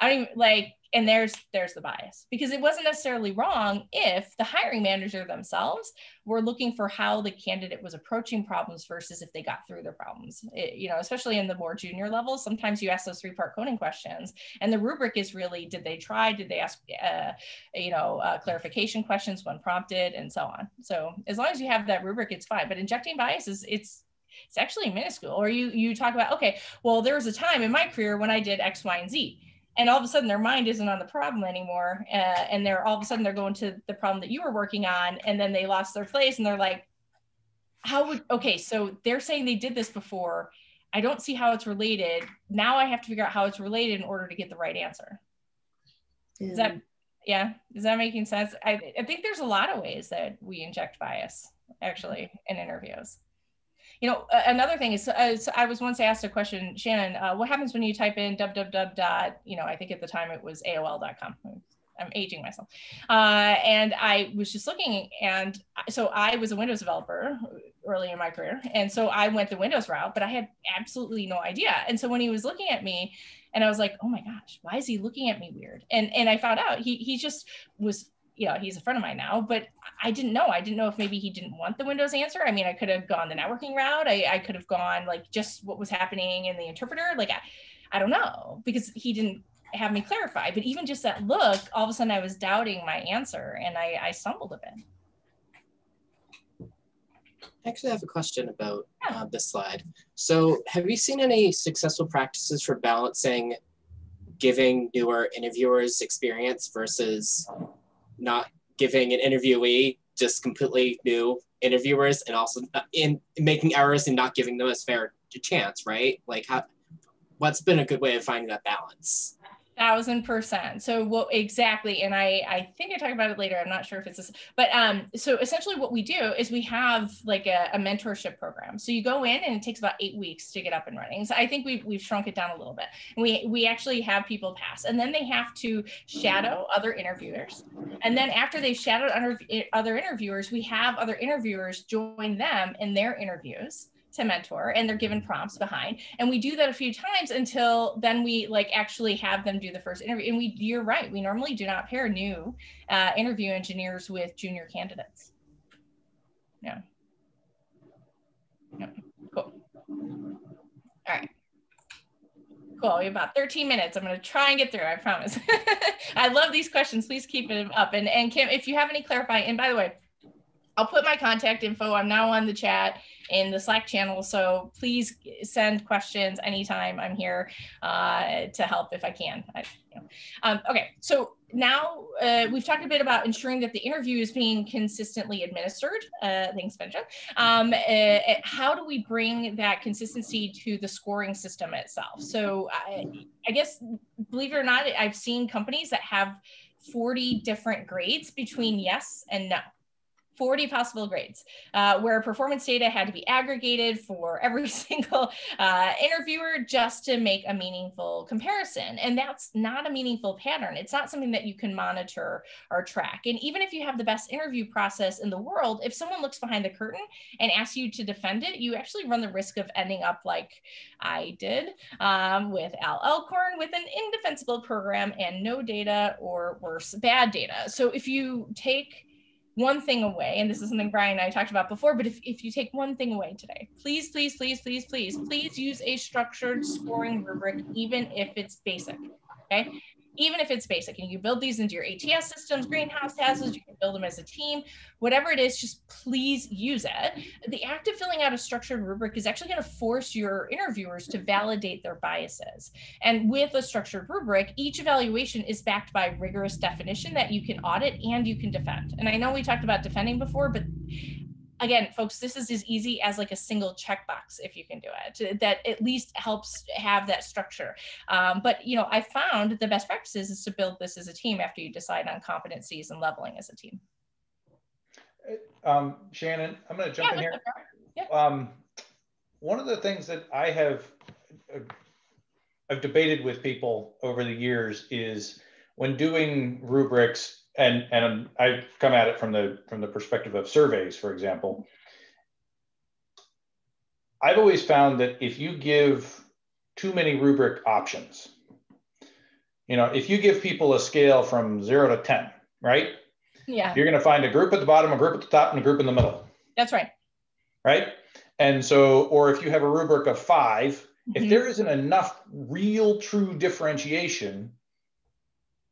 I don't even like, and there's the bias, because it wasn't necessarily wrong if the hiring manager themselves were looking for how the candidate was approaching problems versus if they got through their problems. You know, especially in the more junior levels, sometimes you ask those 3-part coding questions, and the rubric is really, did they try? Did they ask, clarification questions when prompted, and so on. So as long as you have that rubric, it's fine. But injecting bias it's actually minuscule. Or you talk about, okay, well, there was a time in my career when I did X, Y, and Z. And all of a sudden their mind isn't on the problem anymore. And all of a sudden they're going to the problem that you were working on. And then they lost their place and they're like, okay, so they're saying they did this before. I don't see how it's related. Now I have to figure out how it's related in order to get the right answer. Is that, is that making sense? I think there's a lot of ways that we inject bias actually in interviews. You know, another thing is, so I was once asked a question, Shannon, what happens when you type in www. You know, I think at the time it was AOL.com. I'm aging myself. And I was just looking, and so I was a Windows developer early in my career. And so I went the Windows route, but I had absolutely no idea. And so when he was looking at me, and I was like, oh my gosh, why is he looking at me weird? And I found out he just was, you know, he's a friend of mine now, but I didn't know. I didn't know if maybe he didn't want the Windows answer. I mean, I could have gone the networking route. I could have gone like just what was happening in the interpreter. Like, I don't know, because he didn't have me clarify. But even just that look, all of a sudden I was doubting my answer, and I stumbled a bit. I actually have a question about this slide. So have you seen any successful practices for balancing giving newer interviewers experience versus not giving an interviewee just completely new interviewers, and also in making errors and not giving them a fair chance, right? Like, what's been a good way of finding that balance? 1000%. So what exactly, and I think I talk about it later, I'm not sure if it's this, but so essentially what we do is we have like a mentorship program. So you go in and it takes about 8 weeks to get up and running. So I think we've shrunk it down a little bit. We actually have people pass, and then they have to shadow other interviewers. And then after they've shadowed other interviewers, we have other interviewers join them in their interviews to mentor, and they're given prompts behind. And we do that a few times until then we like actually have them do the first interview. And you're right, we normally do not pair new interview engineers with junior candidates. Yeah. Cool. All right. Cool, we have about 13 minutes. I'm gonna try and get through, I promise. I love these questions, please keep them up. And Kim, if you have any clarifying, and by the way, I'll put my contact info. I'm now on the chat in the Slack channel, so please send questions anytime. I'm here to help if I can. Okay, so now we've talked a bit about ensuring that the interview is being consistently administered. Thanks, Benja. How do we bring that consistency to the scoring system itself? So I guess, believe it or not, I've seen companies that have 40 different grades between yes and no. 40 possible grades, where performance data had to be aggregated for every single interviewer just to make a meaningful comparison. And that's not a meaningful pattern. It's not something that you can monitor or track. And even if you have the best interview process in the world, if someone looks behind the curtain and asks you to defend it, you actually run the risk of ending up like I did with Al Elkhorn with an indefensible program and no data, or worse, bad data. So if you take one thing away, and this is something Brian and I talked about before, but if you take one thing away today, please use a structured scoring rubric, even if it's basic, okay? Even if it's basic, and you build these into your ATS systems, greenhouse gases, you can build them as a team, whatever it is, just please use it. The act of filling out a structured rubric is actually going to force your interviewers to validate their biases. And with a structured rubric, each evaluation is backed by rigorous definition that you can audit and you can defend. And I know we talked about defending before, but again, folks, this is as easy as like a single checkbox if you can do it. That at least helps have that structure. But you know, I found the best practices is to build this as a team after you decide on competencies and leveling as a team. Shannon, I'm going to jump in here. One of the things that I've debated with people over the years is when doing rubrics, and I've come at it from the perspective of surveys, for example. I've always found that if you give too many rubric options, you know, if you give people a scale from 0 to 10, right? Yeah. You're going to find a group at the bottom, a group at the top, and a group in the middle. That's right. Right? And so, or if you have a rubric of 5, if there isn't enough real true differentiation,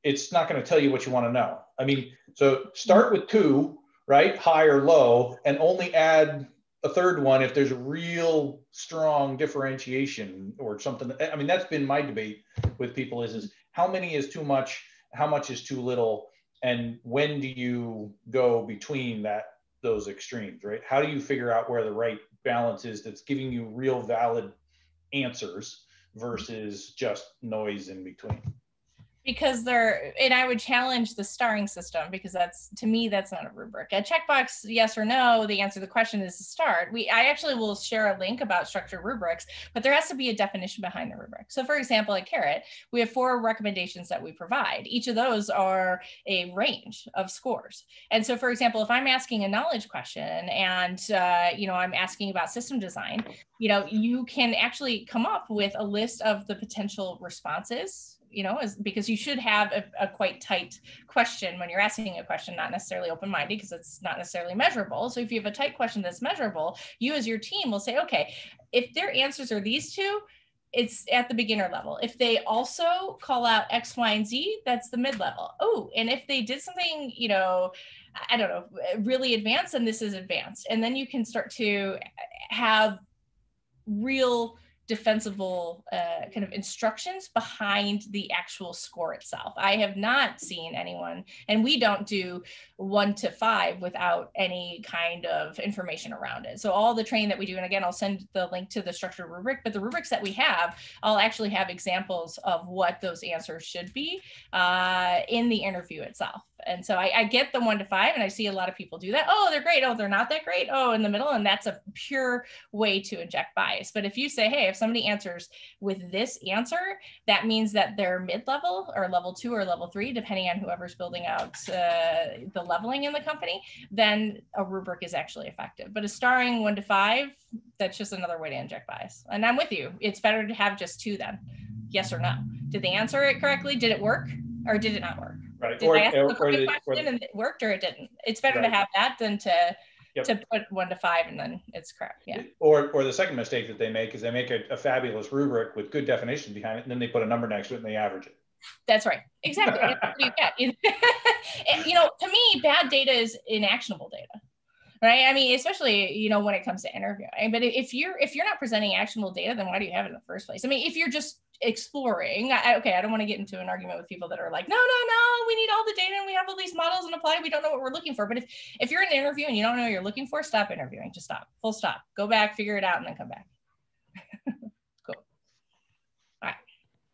it's not going to tell you what you want to know. I mean, so start with 2, right? High or low, and only add a third one if there's a real strong differentiation or something. I mean, that's been my debate with people is how many is too much, how much is too little, and when do you go between those extremes, right? How do you figure out where the right balance is that's giving you real valid answers versus just noise in between? Because and I would challenge the starring system, because to me, that's not a rubric. A checkbox, yes or no, the answer to the question is to start. I actually will share a link about structured rubrics, but there has to be a definition behind the rubric. So for example, at Karat, we have 4 recommendations that we provide. Each of those are a range of scores. And so for example, if I'm asking a knowledge question and, I'm asking about system design, you can actually come up with a list of the potential responses, because you should have a quite tight question when you're asking a question, not necessarily open-minded, because it's not necessarily measurable. So if you have a tight question that's measurable, you as your team will say, okay, if their answers are these 2, it's at the beginner level. If they also call out X, Y, and Z, that's the mid-level. Oh, and if they did something, I don't know, really advanced, then this is advanced. And then you can start to have real defensible kind of instructions behind the actual score itself. I have not seen anyone, and we don't do 1 to 5 without any kind of information around it. So all the training that we do, and again, I'll send the link to the structured rubric, but the rubrics that we have, I'll actually have examples of what those answers should be in the interview itself. And so I get the 1 to 5, and I see a lot of people do that. Oh, they're great. Oh, they're not that great. Oh, in the middle. And that's a pure way to inject bias. But if you say, hey, if somebody answers with this answer, that means that they're mid-level or level 2 or level 3, depending on whoever's building out the leveling in the company, then a rubric is actually effective. But a starring 1 to 5, that's just another way to inject bias. And I'm with you. It's better to have just 2 then. Yes or no? Did they answer it correctly? Did it work or did it not work? Right. Did I ask the question and it worked or it didn't? It's better to have that than to put 1 to 5 and then it's correct. Yeah. Or the second mistake that they make is they make a fabulous rubric with good definition behind it, and then they put a number next to it and they average it. That's right. Exactly. To me, bad data is inactionable data. Right. I mean, especially, when it comes to interviewing, but if you're not presenting actionable data, then why do you have it in the first place? I mean, if you're just exploring, I don't want to get into an argument with people that are like, no, we need all the data and we have all these models and apply. We don't know what we're looking for. But if you're in an interview and you don't know what you're looking for, stop interviewing. Just stop. Full stop. Go back, figure it out, and then come back. Cool. All right.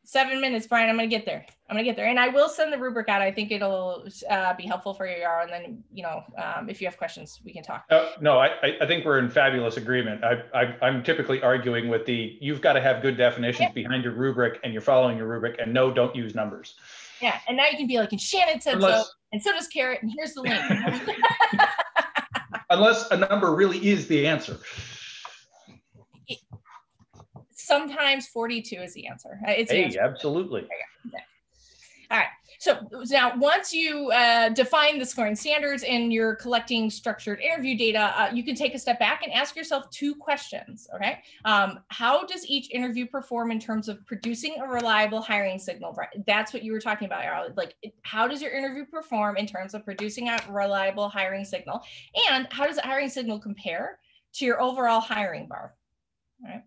7 minutes, Brian. I'm going to get there. And I will send the rubric out. I think it'll be helpful for you, and then, if you have questions, we can talk. No, I think we're in fabulous agreement. I'm typically arguing with you've got to have good definitions behind your rubric, and you're following your rubric, and no, don't use numbers. Yeah, and now you can be like, and Shannon said so, and so does Karat, and here's the link. Unless a number really is the answer. Sometimes 42 is the answer. It's the answer. Absolutely. Okay. All right. So now once you define the scoring standards and you're collecting structured interview data, you can take a step back and ask yourself 2 questions. Okay. How does each interview perform in terms of producing a reliable hiring signal? Right. That's what you were talking about, Arlo. Like, how does your interview perform in terms of producing a reliable hiring signal? And how does that hiring signal compare to your overall hiring bar? All right.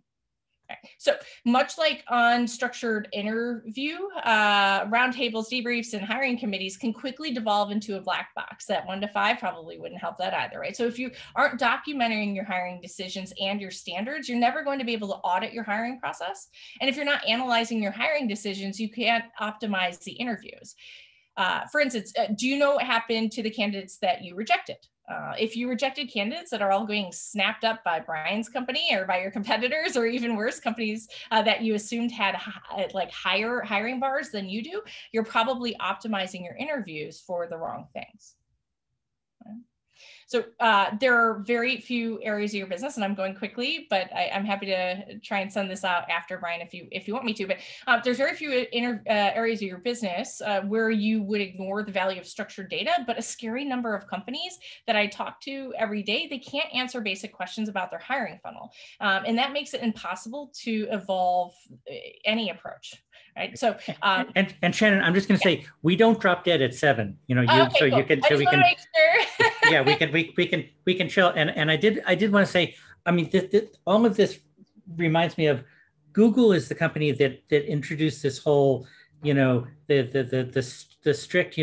So much like unstructured interview, roundtables, debriefs, and hiring committees can quickly devolve into a black box. That 1 to 5 probably wouldn't help that either, right? So if you aren't documenting your hiring decisions and your standards, you're never going to be able to audit your hiring process. And if you're not analyzing your hiring decisions, you can't optimize the interviews. For instance, do you know what happened to the candidates that you rejected? If you rejected candidates that are all getting snapped up by Brian's company or by your competitors, or even worse, companies that you assumed had higher hiring bars than you do, you're probably optimizing your interviews for the wrong things. Okay. So there are very few areas of your business, and I'm going quickly, but I'm happy to try and send this out after, Brian, if you want me to. But there's very few areas of your business where you would ignore the value of structured data, but a scary number of companies that I talk to every day, they can't answer basic questions about their hiring funnel. And that makes it impossible to evolve any approch. Right. So, and Shannon, I'm just going to say, we don't drop dead at 7. Okay, so cool. you can, so we can. Make sure. Yeah, we can chill. And I did want to say, I mean, all of this reminds me of Google is the company that introduced this whole, the strict,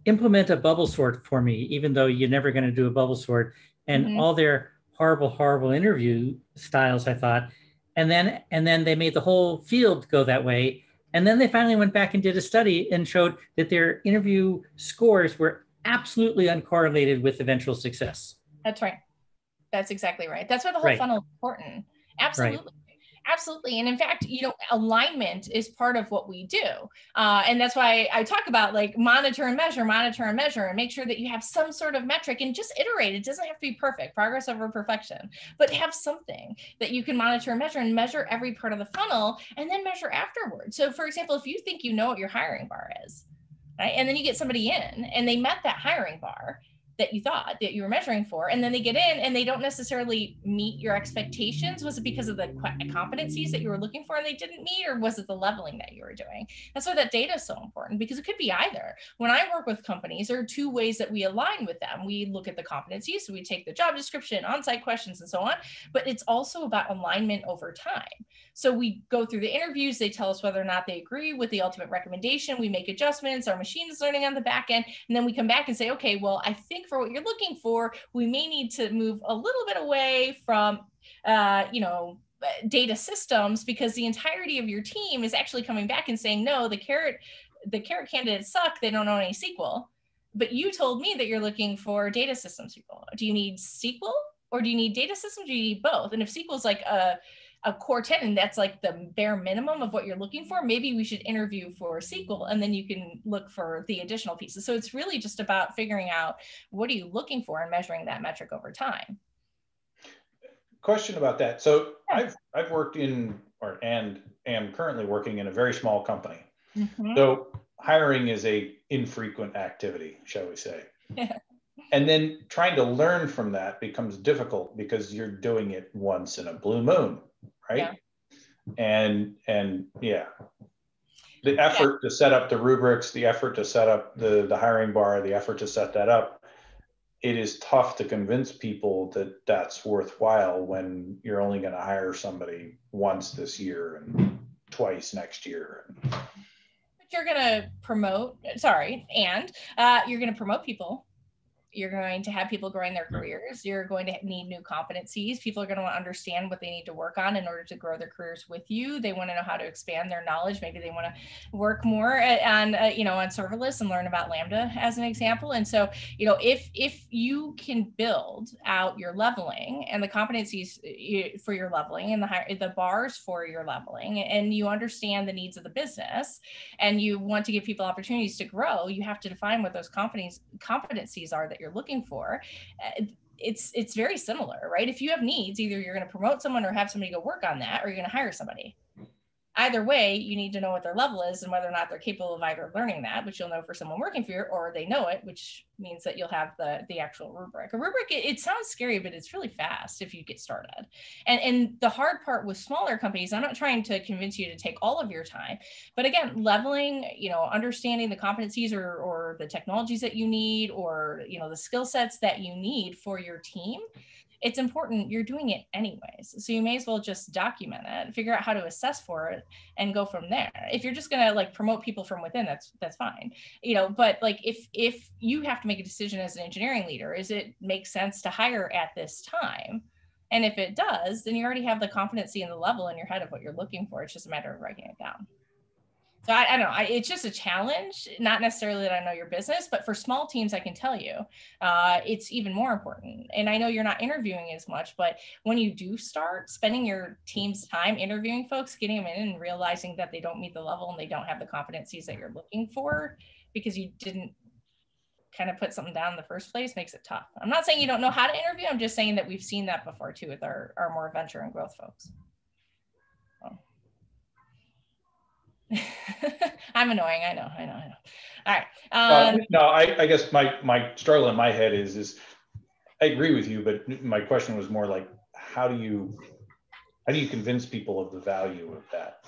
implement a bubble sort for me, even though you're never going to do a bubble sort, and all their horrible interview styles, I thought. And then they made the whole field go that way. And then they finally went back and did a study and showed that their interview scores were absolutely uncorrelated with eventual success. That's right. That's exactly right. That's why the whole funnel is important. Absolutely. Right. Absolutely. And in fact, you know, alignment is part of what we do. And that's why I talk about like monitor and measure, and make sure that you have some sort of metric and just iterate. It doesn't have to be perfect, progress over perfection, but have something that you can monitor and measure every part of the funnel and then measure afterwards. So for example, if you think you know what your hiring bar is, right? And then you get somebody in and they met that hiring bar that you thought that you were measuring for, and then they get in and they don't necessarily meet your expectations. Was it because of the competencies that you were looking for and they didn't meet, or was it the leveling that you were doing? That's why that data is so important, because it could be either. When I work with companies, there are two ways that we align with them. We look at the competencies, so we take the job description, on-site questions, and so on, but it's also about alignment over time. So we go through the interviews, they tell us whether or not they agree with the ultimate recommendation, we make adjustments, our machine is learning on the back end, and then we come back and say, okay, well, I think for what you're looking for, we may need to move a little bit away from, you know, data systems, because the entirety of your team is actually coming back and saying, no, the Karat candidates suck, they don't know any SQL. But you told me that you're looking for data systems people. Do you need SQL or do you need data systems? Do you need both? And if SQL is like a core tenet, and that's like the bare minimum of what you're looking for, maybe we should interview for SQL, and then you can look for the additional pieces. So it's really just about figuring out what are you looking for and measuring that metric over time. Question about that. So yeah. I've worked in, and am currently working in a very small company. Mm-hmm. So hiring is a infrequent activity, shall we say. Yeah. And then trying to learn from that becomes difficult because you're doing it once in a blue moon. Right. Yeah. And yeah, the effort to set up the rubrics, the effort to set up the hiring bar, the effort to set that up, it is tough to convince people that that's worthwhile when you're only going to hire somebody once this year and twice next year. But you're going to promote, you're going to promote people. You're going to have people growing their careers. You're going to need new competencies. People are going to want to understand what they need to work on in order to grow their careers with you. They want to know how to expand their knowledge. Maybe they want to work more on serverless and learn about Lambda as an example. And so, you know, if you can build out your leveling and the competencies for your leveling and the bars for your leveling, and you understand the needs of the business, and you want to give people opportunities to grow, you have to define what those competencies are that you're looking for. It's very similar, right? If you have needs, either you're going to promote someone or have somebody go work on that, or you're going to hire somebody. Either way, you need to know what their level is and whether or not they're capable of either learning that, which you'll know for someone working for you, or they know it, which means that you'll have the actual rubric. A rubric, it sounds scary, but it's really fast if you get started. And the hard part with smaller companies, I'm not trying to convince you to take all of your time, but again, leveling, you know, understanding the competencies or the technologies that you need, or, you know, the skill sets that you need for your team. It's important. You're doing it anyways. So you may as well just document it, figure out how to assess for it, and go from there. If you're just going to like promote people from within, that's fine. You know, but like if you have to make a decision as an engineering leader, is it makes sense to hire at this time? And if it does, then you already have the competency and the level in your head of what you're looking for. It's just a matter of writing it down. So I don't know, it's just a challenge, not necessarily that I know your business, but for small teams, I can tell you, it's even more important. And I know you're not interviewing as much, but when you do start spending your team's time interviewing folks, getting them in and realizing that they don't meet the level and they don't have the competencies that you're looking for because you didn't kind of put something down in the first place, makes it tough. I'm not saying you don't know how to interview. I'm just saying that we've seen that before too with our more venture and growth folks. I'm annoying. I know. All right. No, I guess my struggle in my head is I agree with you, but my question was more like, how do you convince people of the value of that?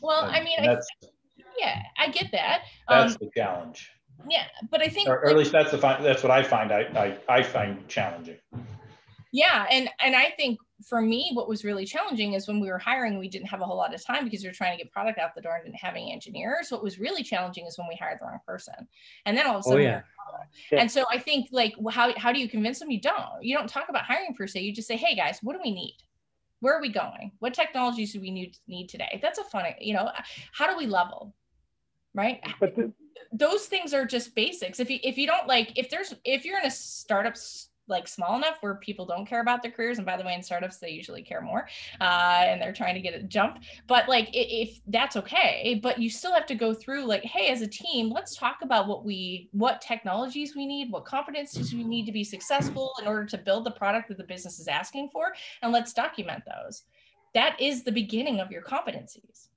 Well, I mean, I get that. That's the challenge. Yeah, but I think, or at least that's what I find. I find challenging. Yeah, and I think for me, what was really challenging is when we were hiring, we didn't have a whole lot of time because we were trying to get product out the door and didn't have any engineers. What was really challenging is when we hired the wrong person, and then all of a sudden, and so I think like how do you convince them? You don't talk about hiring per se. You just say, hey guys, what do we need? Where are we going? What technologies do we need today? That's a fun, how do we level, right? But those things are just basics. If you don't like, if you're in a startup like small enough where people don't care about their careers, and by the way, in startups they usually care more, and they're trying to get a jump, but like if that's okay, but you still have to go through like, hey, as a team, let's talk about what technologies we need, what competencies we need to be successful in order to build the product that the business is asking for, and let's document those. That is the beginning of your competencies.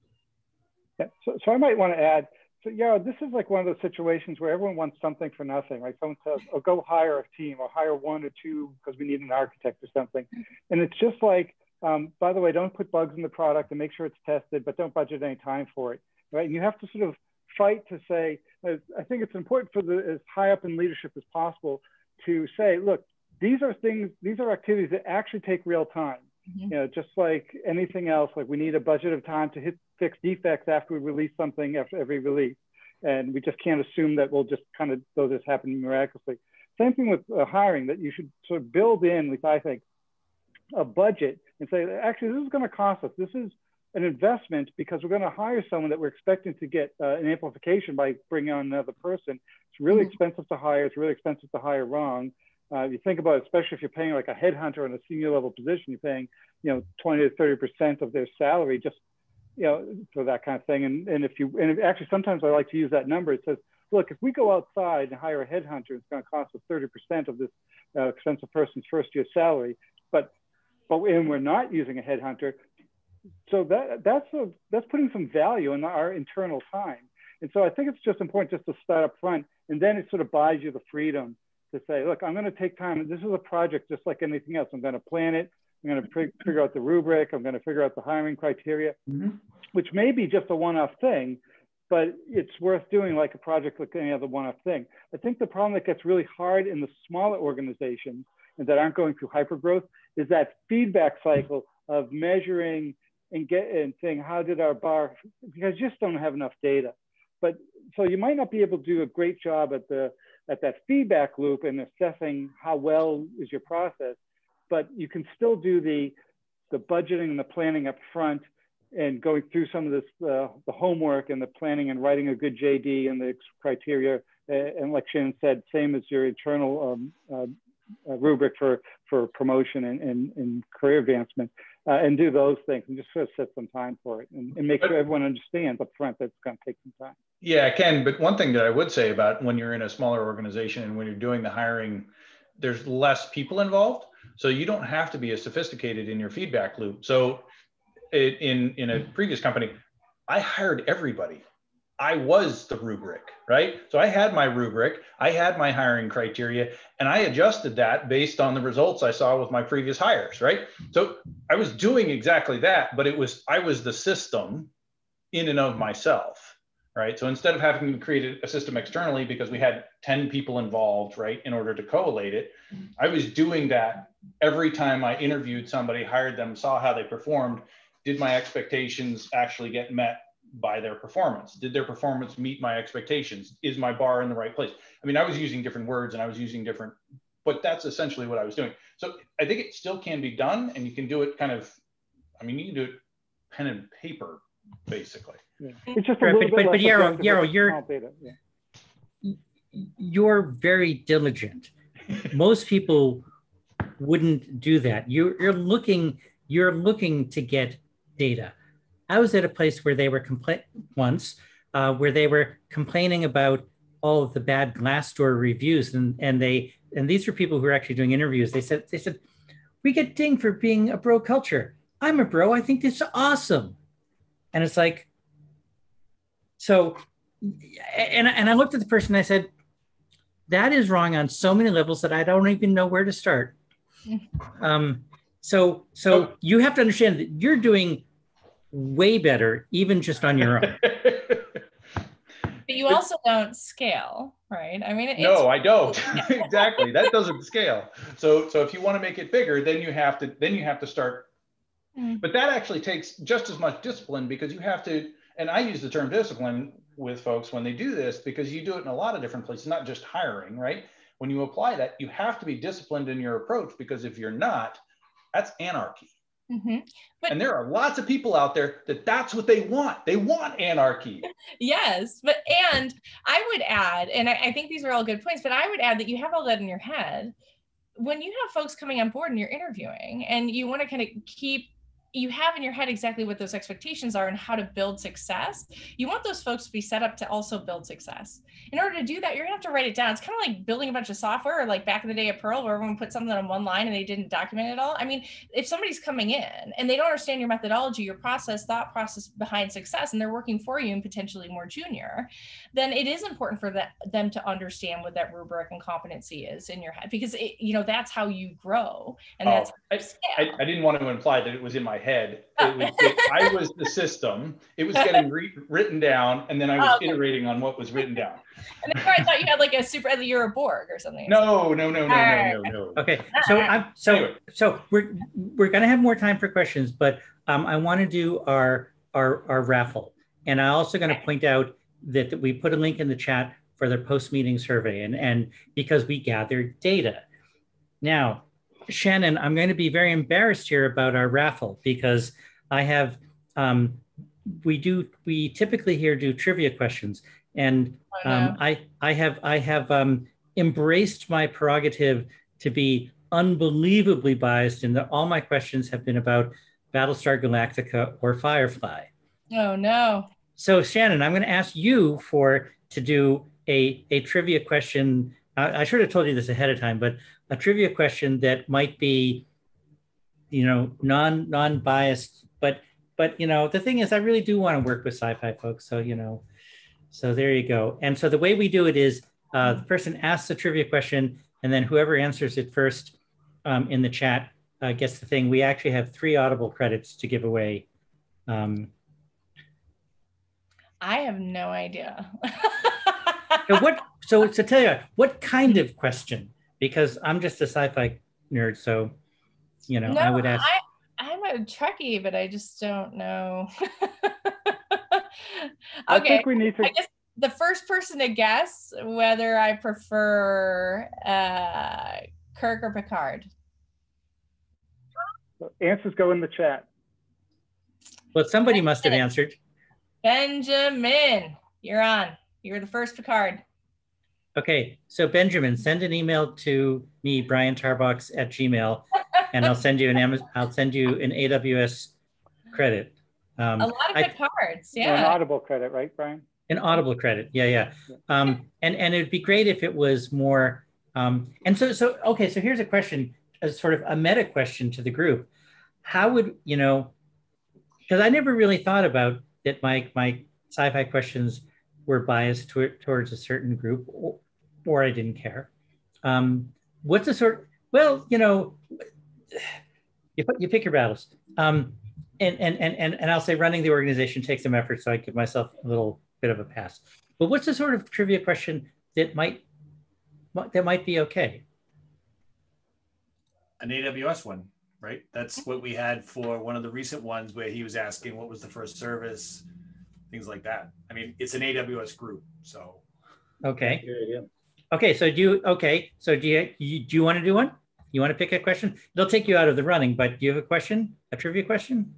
Yeah, so I might want to add, so yeah, this is like one of those situations where everyone wants something for nothing. Like someone says, oh, go hire a team, or hire 1 or 2 because we need an architect or something. And it's just like, by the way, don't put bugs in the product and make sure it's tested, but don't budget any time for it, right? And you have to sort of fight to say, I think it's important for as high up in leadership as possible to say, look, these are activities that actually take real time. Just like anything else, like we need a budget of time to fix defects after we release something after every release. And we just can't assume that we'll just kind of, those just happen miraculously. Same thing with hiring, that you should sort of build in, at least I think, a budget and say, actually, this is going to cost us. This is an investment because we're going to hire someone that we're expecting to get an amplification by bringing on another person. It's really expensive to hire. It's really expensive to hire wrong. You think about it, especially if you're paying like a headhunter in a senior level position, you're paying, 20 to 30% of their salary just, for that kind of thing. And actually sometimes I like to use that number. It says, look, if we go outside and hire a headhunter, it's going to cost us 30% of this expensive person's first year salary. But we're not using a headhunter. So that's putting some value in our internal time. And so I think it's just important just to start up front, and then it sort of buys you the freedom to say, look, I'm going to take time. This is a project just like anything else. I'm going to plan it. I'm going to figure out the rubric. I'm going to figure out the hiring criteria, which may be just a one-off thing, but it's worth doing like a project like any other one-off thing. I think the problem that gets really hard in the smaller organizations and that aren't going through hypergrowth is that feedback cycle of measuring and saying, how did our bar, because you just don't have enough data. But so you might not be able to do a great job at that feedback loop and assessing how well is your process, but you can still do the budgeting and the planning up front and going through some of this, the homework and the planning and writing a good JD and the criteria. And like Shannon said, same as your internal rubric for promotion and career advancement, and do those things and just sort of set some time for it and make sure everyone understands up front that it's going to take some time. Yeah, Ken, but one thing that I would say about when you're in a smaller organization and when you're doing the hiring, there's less people involved. So you don't have to be as sophisticated in your feedback loop. So in a previous company, I hired everybody. I was the rubric, right? So I had my rubric, I had my hiring criteria, and I adjusted that based on the results I saw with my previous hires, right? So I was doing exactly that, but I was the system in and of myself, right? So instead of having to create a system externally because we had 10 people involved, right, in order to collate it, I was doing that every time I interviewed somebody, hired them, saw how they performed. Did my expectations actually get met by their performance? Did their performance meet my expectations? Is my bar in the right place? I mean, I was using different words and I was using different, but that's essentially what I was doing. So I think it still can be done, and you can do it kind of, I mean, you can do it pen and paper, basically. Yeah. It's just a little bit but Yarrow, yeah. You're very diligent. Most people wouldn't do that. You're looking to get data. I was at a place where they were where they were complaining about all of the bad Glassdoor reviews, and these were people who were actually doing interviews. They said we get dinged for being a bro culture. I'm a bro. I think this is awesome, and it's like, so, and I looked at the person and I said, that is wrong on so many levels that I don't even know where to start. So you have to understand that you're doing way better, even just on your own. But you also don't scale, right? I mean, no, I don't. Exactly, that doesn't scale. So if you want to make it bigger, then you have to start. But that actually takes just as much discipline, because you have to. And I use the term discipline with folks when they do this, because you do it in a lot of different places, not just hiring, right? When you apply that, you have to be disciplined in your approach, because if you're not, that's anarchy. And there are lots of people out there that's what they want. They want anarchy. Yes, and I would add, and I think these are all good points, but I would add that you have all that in your head when you have folks coming on board and you're interviewing, and you want to kind of you have in your head exactly what those expectations are and how to build success. You want those folks to be set up to also build success. In order to do that, you're gonna have to write it down. It's kind of like building a bunch of software, or like back in the day at Perl, where everyone put something on one line and they didn't document it all. I mean, if somebody's coming in and they don't understand your methodology, your process, thought process behind success, and they're working for you and potentially more junior, then it is important for them to understand what that rubric and competency is in your head, because that's how you grow. And that's I didn't want to imply that it was in my head. I was the system. It was getting written down, and then I was iterating on what was written down. And then I thought you had like you're a Borg or something. No. Okay, so we're gonna have more time for questions, but I want to do our raffle, and I'm also going to point out that we put a link in the chat for the post-meeting survey, and because we gathered data. Now, Shannon, I'm going to be very embarrassed here about our raffle, because I have, we typically here do trivia questions, and I have embraced my prerogative to be unbelievably biased, in that all my questions have been about Battlestar Galactica or Firefly. Oh no. So Shannon, I'm going to ask you to do a trivia question. I should have told you this ahead of time, but a trivia question that might be, non-biased, but the thing is, I really do want to work with sci-fi folks. So, so there you go. And so the way we do it is the person asks a trivia question, and then whoever answers it first in the chat gets the thing. We actually have 3 Audible credits to give away. I have no idea. So tell you, what kind of question? Because I'm just a sci-fi nerd, so, no, I would ask. I'm a Trekkie, but I just don't know. I think we need to. I guess the first person to guess whether I prefer Kirk or Picard. Answers go in the chat. Well, somebody must have answered. Benjamin, you're on. You're the first Picard. Okay, so Benjamin, send an email to me, briantarbox@gmail, and I'll send you an AWS credit. A lot of Picards, yeah. An Audible credit, right, Brian? An Audible credit, yeah. And it'd be great if it was more. And okay, so here's a question, as sort of a meta question to the group. How would because I never really thought about that my sci-fi questions were biased towards a certain group, or I didn't care. What's the sort? Well, you pick your battles. And I'll say running the organization takes some effort, so I give myself a little bit of a pass. But what's the sort of trivia question that might be okay? An AWS one, right? That's what we had for one of the recent ones, where he was asking what was the first service, things like that. I mean, it's an AWS group, so. Okay. Yeah. Okay, so do you want to do one? You want to pick a question? It'll take you out of the running, but do you have a question, a trivia question?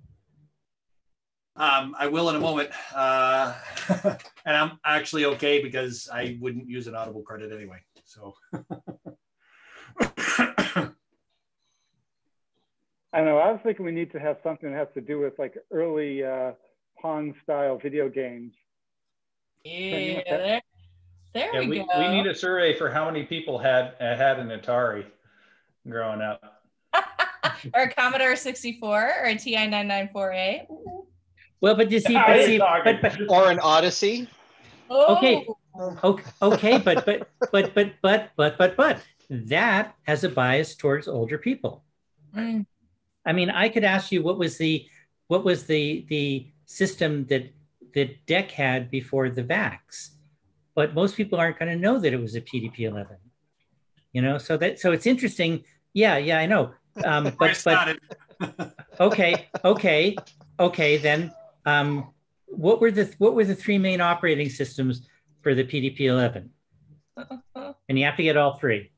I will in a moment. And I'm actually okay, because I wouldn't use an Audible credit anyway, so. I don't know. I was thinking we need to have something that has to do with like early Pong style video games. Yeah, there we go. We need a survey for how many people had an Atari growing up. Or a Commodore 64 or a TI 994A. Well, but you see, or an Odyssey. Okay, but that has a bias towards older people. Mm. I mean, I could ask you what was the system that DEC had before the VAX, but most people aren't going to know that it was a PDP-11. So it's interesting. Yeah, I know. But okay. Then, what were the 3 main operating systems for the PDP-11? And you have to get all 3.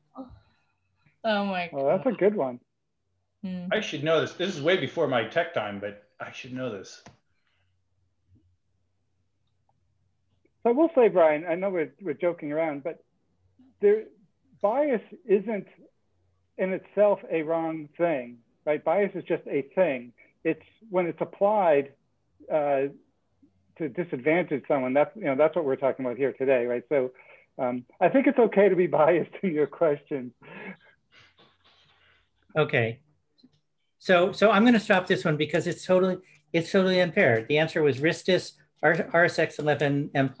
Oh my God. Well, that's a good one. I should know this. This is way before my tech time, but I should know this. So I will say, Brian, I know we're joking around, but bias isn't in itself a wrong thing, right? Bias is just a thing. It's when it's applied to disadvantage someone. That's what we're talking about here today, right? So I think it's okay to be biased in your questions. Okay. So I'm going to stop this one because it's totally unfair. The answer was RISTIS, RSX11, M+,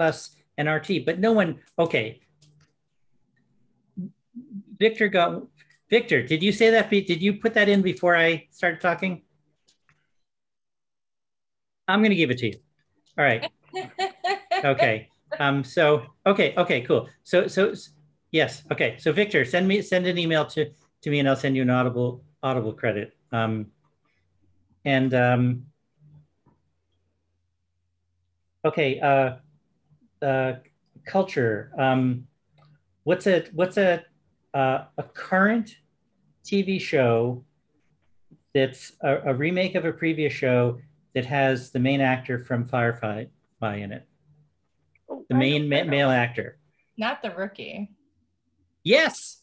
and RT, but no one, okay. Victor, did you say that? Did you put that in before I started talking? I'm going to give it to you. All right. Okay. Okay, cool. So yes. Okay. So Victor, send an email to me and I'll send you an audible credit. Okay. Culture. What's a current TV show that's a remake of a previous show that has the main actor from Firefly in it? The main male actor. Not The Rookie. Yes.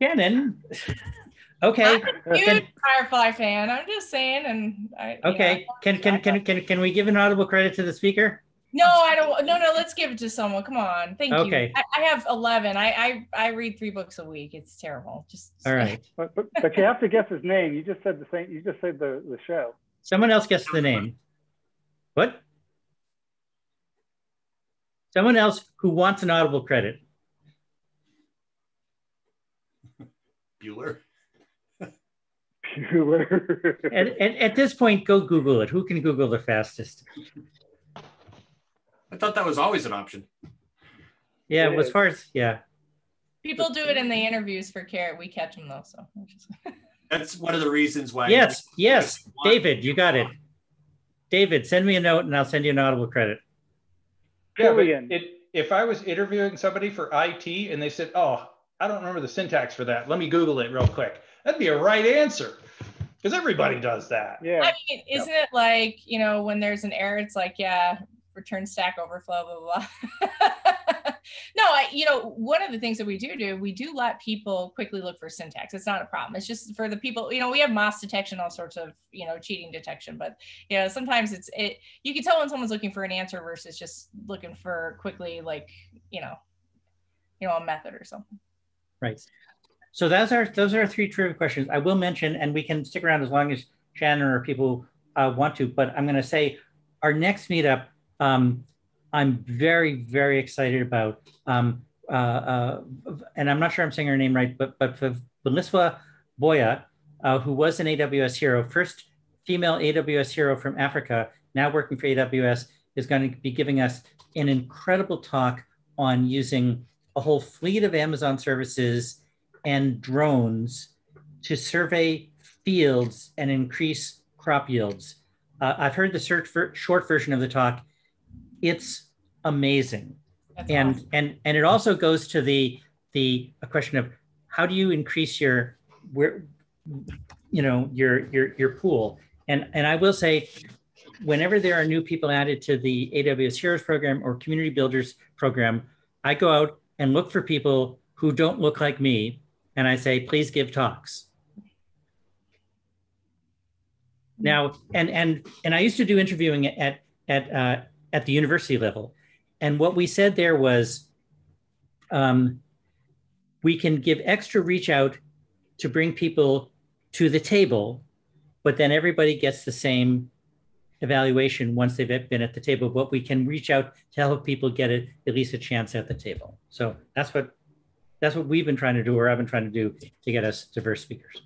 Shannon. Okay. I'm a huge Firefly fan. I'm just saying, and okay. Can we give an audible credit to the speaker? No, I don't. No, let's give it to someone. Come on. Thank you. I have 11. I read 3 books a week. It's terrible. Just all right. But you have to guess his name. You just said the same. You just said the show. Someone else guessed the name. What? Someone else who wants an audible credit. Bueller. At this point, go Google it. Who can Google the fastest? I thought that was always an option. Yeah, as far as, yeah. People do it in the interviews for Karat. We catch them though, so. That's one of the reasons why. Yes. David, you got it. David, send me a note and I'll send you an audible credit. Yeah, but if I was interviewing somebody for IT and they said, oh, I don't remember the syntax for that, let me Google it real quick. That'd be a right answer because everybody does that. Yeah. I mean, isn't it like, when there's an error, it's like, yeah, return stack overflow, blah, blah, blah. No, one of the things that we do let people quickly look for syntax. It's not a problem. It's just for the people, we have moss detection, all sorts of, cheating detection, but, sometimes you can tell when someone's looking for an answer versus just looking for quickly, like, a method or something. Right. So those are 3 trivia questions. I will mention, and we can stick around as long as Shannon or people want to, but I'm going to say our next meetup, I'm very, very excited about, and I'm not sure I'm saying her name right, but Beliswa Boya, who was an AWS hero, first female AWS hero from Africa, now working for AWS, is going to be giving us an incredible talk on using a whole fleet of Amazon services and drones to survey fields and increase crop yields. I've heard the short version of the talk. It's amazing. That's awesome. And it also goes to the question of how do you increase your pool. And I will say, whenever there are new people added to the AWS Heroes program or Community Builders program, I go out and look for people who don't look like me, and I say, please give talks. Now, and I used to do interviewing at the university level, and what we said there was, we can give extra reach out to bring people to the table, but then everybody gets the same evaluation once they've been at the table, but we can reach out to help people get at least a chance at the table. So that's what we've been trying to do, or I've been trying to do, to get us diverse speakers.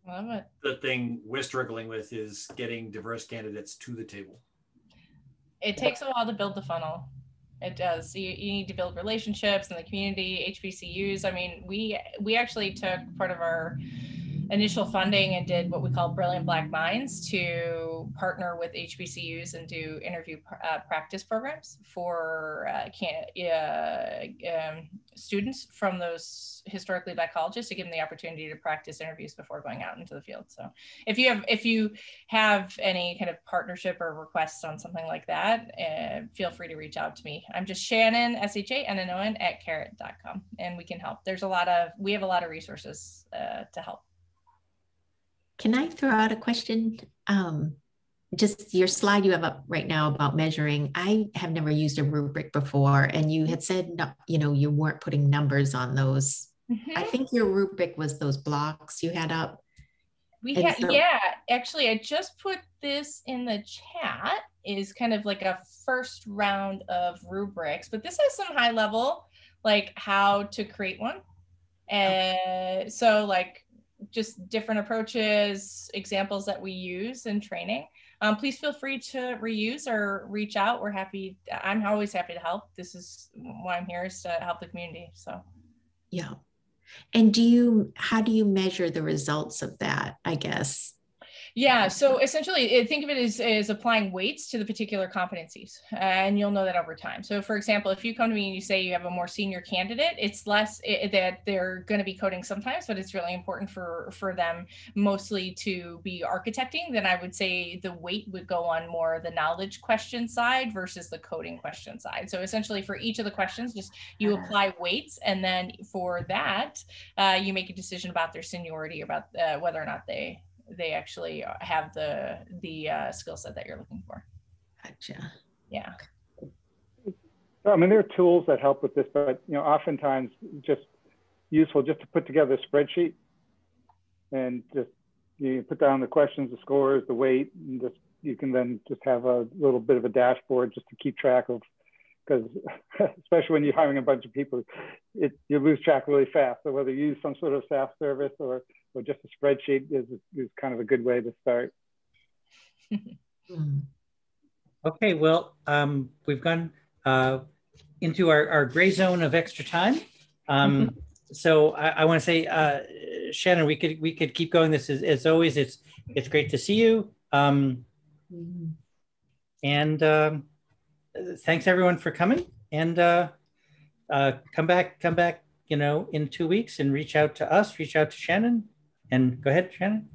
Love it. The thing we're struggling with is getting diverse candidates to the table. It takes a while to build the funnel. It does. You need to build relationships in the community, HBCUs. I mean, we actually took part of our initial funding and did what we call Brilliant Black Minds to partner with HBCUs and do interview practice programs for students from those historically Black colleges to give them the opportunity to practice interviews before going out into the field. So if you have any kind of partnership or requests on something like that, feel free to reach out to me. I'm just Shannon, SHANNON @Karat.com, and we can help. We have a lot of resources to help. Can I throw out a question? Just your slide you have up right now about measuring. I have never used a rubric before, and you had said, you weren't putting numbers on those. I think your rubric was those blocks you had up. Yeah, actually, I just put this in the chat, is kind of like a first round of rubrics, but this has some high level, like how to create one. And so like just different approaches, examples that we use in training. Please feel free to reuse or reach out. I'm always happy to help. This is why I'm here, is to help the community. So yeah. And how do you measure the results of that, I guess? Yeah, so essentially, think of it as applying weights to the particular competencies, and you'll know that over time. So for example, if you come to me and you say you have a more senior candidate, it's less that they're going to be coding sometimes, but it's really important for them mostly to be architecting, then I would say the weight would go on more the knowledge question side versus the coding question side. So essentially for each of the questions, just you apply weights, and then for that, you make a decision about their seniority, about whether or not they actually have the skill set that you're looking for. Gotcha. Yeah. So, I mean, there are tools that help with this, but oftentimes just useful just to put together a spreadsheet and just you put down the questions, the scores, the weight, and just you can then just have a little bit of a dashboard just to keep track of, because especially when you're hiring a bunch of people, you lose track really fast. So whether you use some sort of SaaS service or just a spreadsheet is kind of a good way to start. Okay, well, we've gone into our gray zone of extra time. So I want to say, Shannon, we could keep going. This is, as always, it's great to see you. And thanks everyone for coming. And come back, in 2 weeks and reach out to us, reach out to Shannon. And go ahead, Shannon.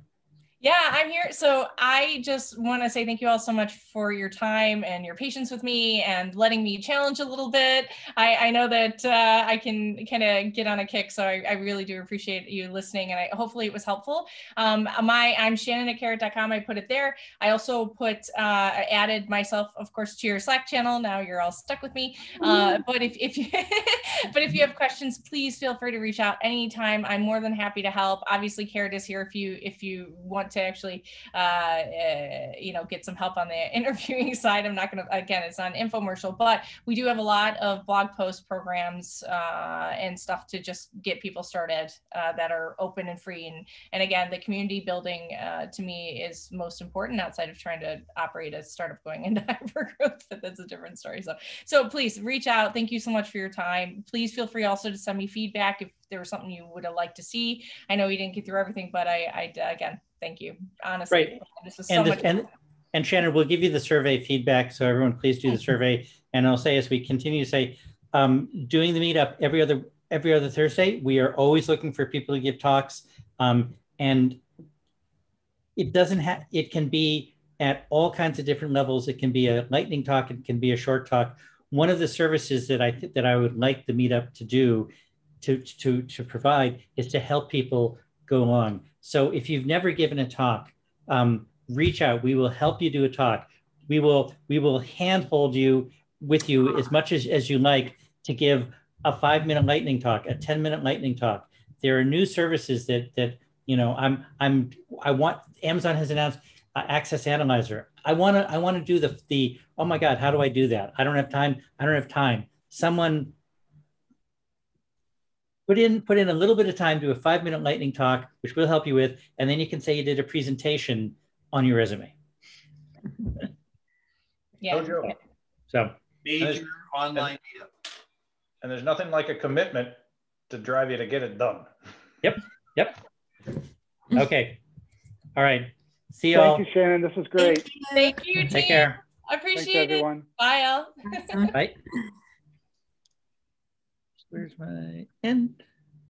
Yeah, I'm here. So I just want to say thank you all so much for your time and your patience with me and letting me challenge a little bit. I know that I can kind of get on a kick, so I really do appreciate you listening, and hopefully it was helpful. I'm Shannon at Karat.com. I put it there. I also added myself, of course, to your Slack channel. Now you're all stuck with me. But if you have questions, please feel free to reach out anytime. I'm more than happy to help. Obviously, Karat is here if you want to actually get some help on the interviewing side. I'm not going to, again, it's not an infomercial, but we do have a lot of blog post programs and stuff to just get people started that are open and free. And again, the community building to me is most important outside of trying to operate a startup going into hypergrowth, but that's a different story. So please reach out. Thank you so much for your time. Please feel free also to send me feedback if there was something you would have liked to see. I know you didn't get through everything, but I again, thank you. Honestly, right. This was so much fun. And Shannon, we'll give you the survey feedback. So everyone, please do the survey. And I'll say, as we continue to say, doing the meetup every other Thursday, we are always looking for people to give talks. And it can be at all kinds of different levels. It can be a lightning talk. It can be a short talk. One of the services that I would like the meetup to do, to provide, is to help people go along. So if you've never given a talk, reach out. We will help you do a talk. We will handhold you as much as you like to give a 5-minute lightning talk, a 10-minute lightning talk. There are new services that I want. Amazon has announced Access Analyzer. I want to do the oh my God, how do I do that? I don't have time. Someone put in a little bit of time, do a 5-minute lightning talk, which we'll help you with, and then you can say you did a presentation on your resume. Yeah. So major online meetup. And there's nothing like a commitment to drive you to get it done. Yep. Okay. All right. See you all. Thank you, Shannon. This was great. Thank you, team. Take care. I appreciate it. Everyone. Bye, all. Bye. Where's my end?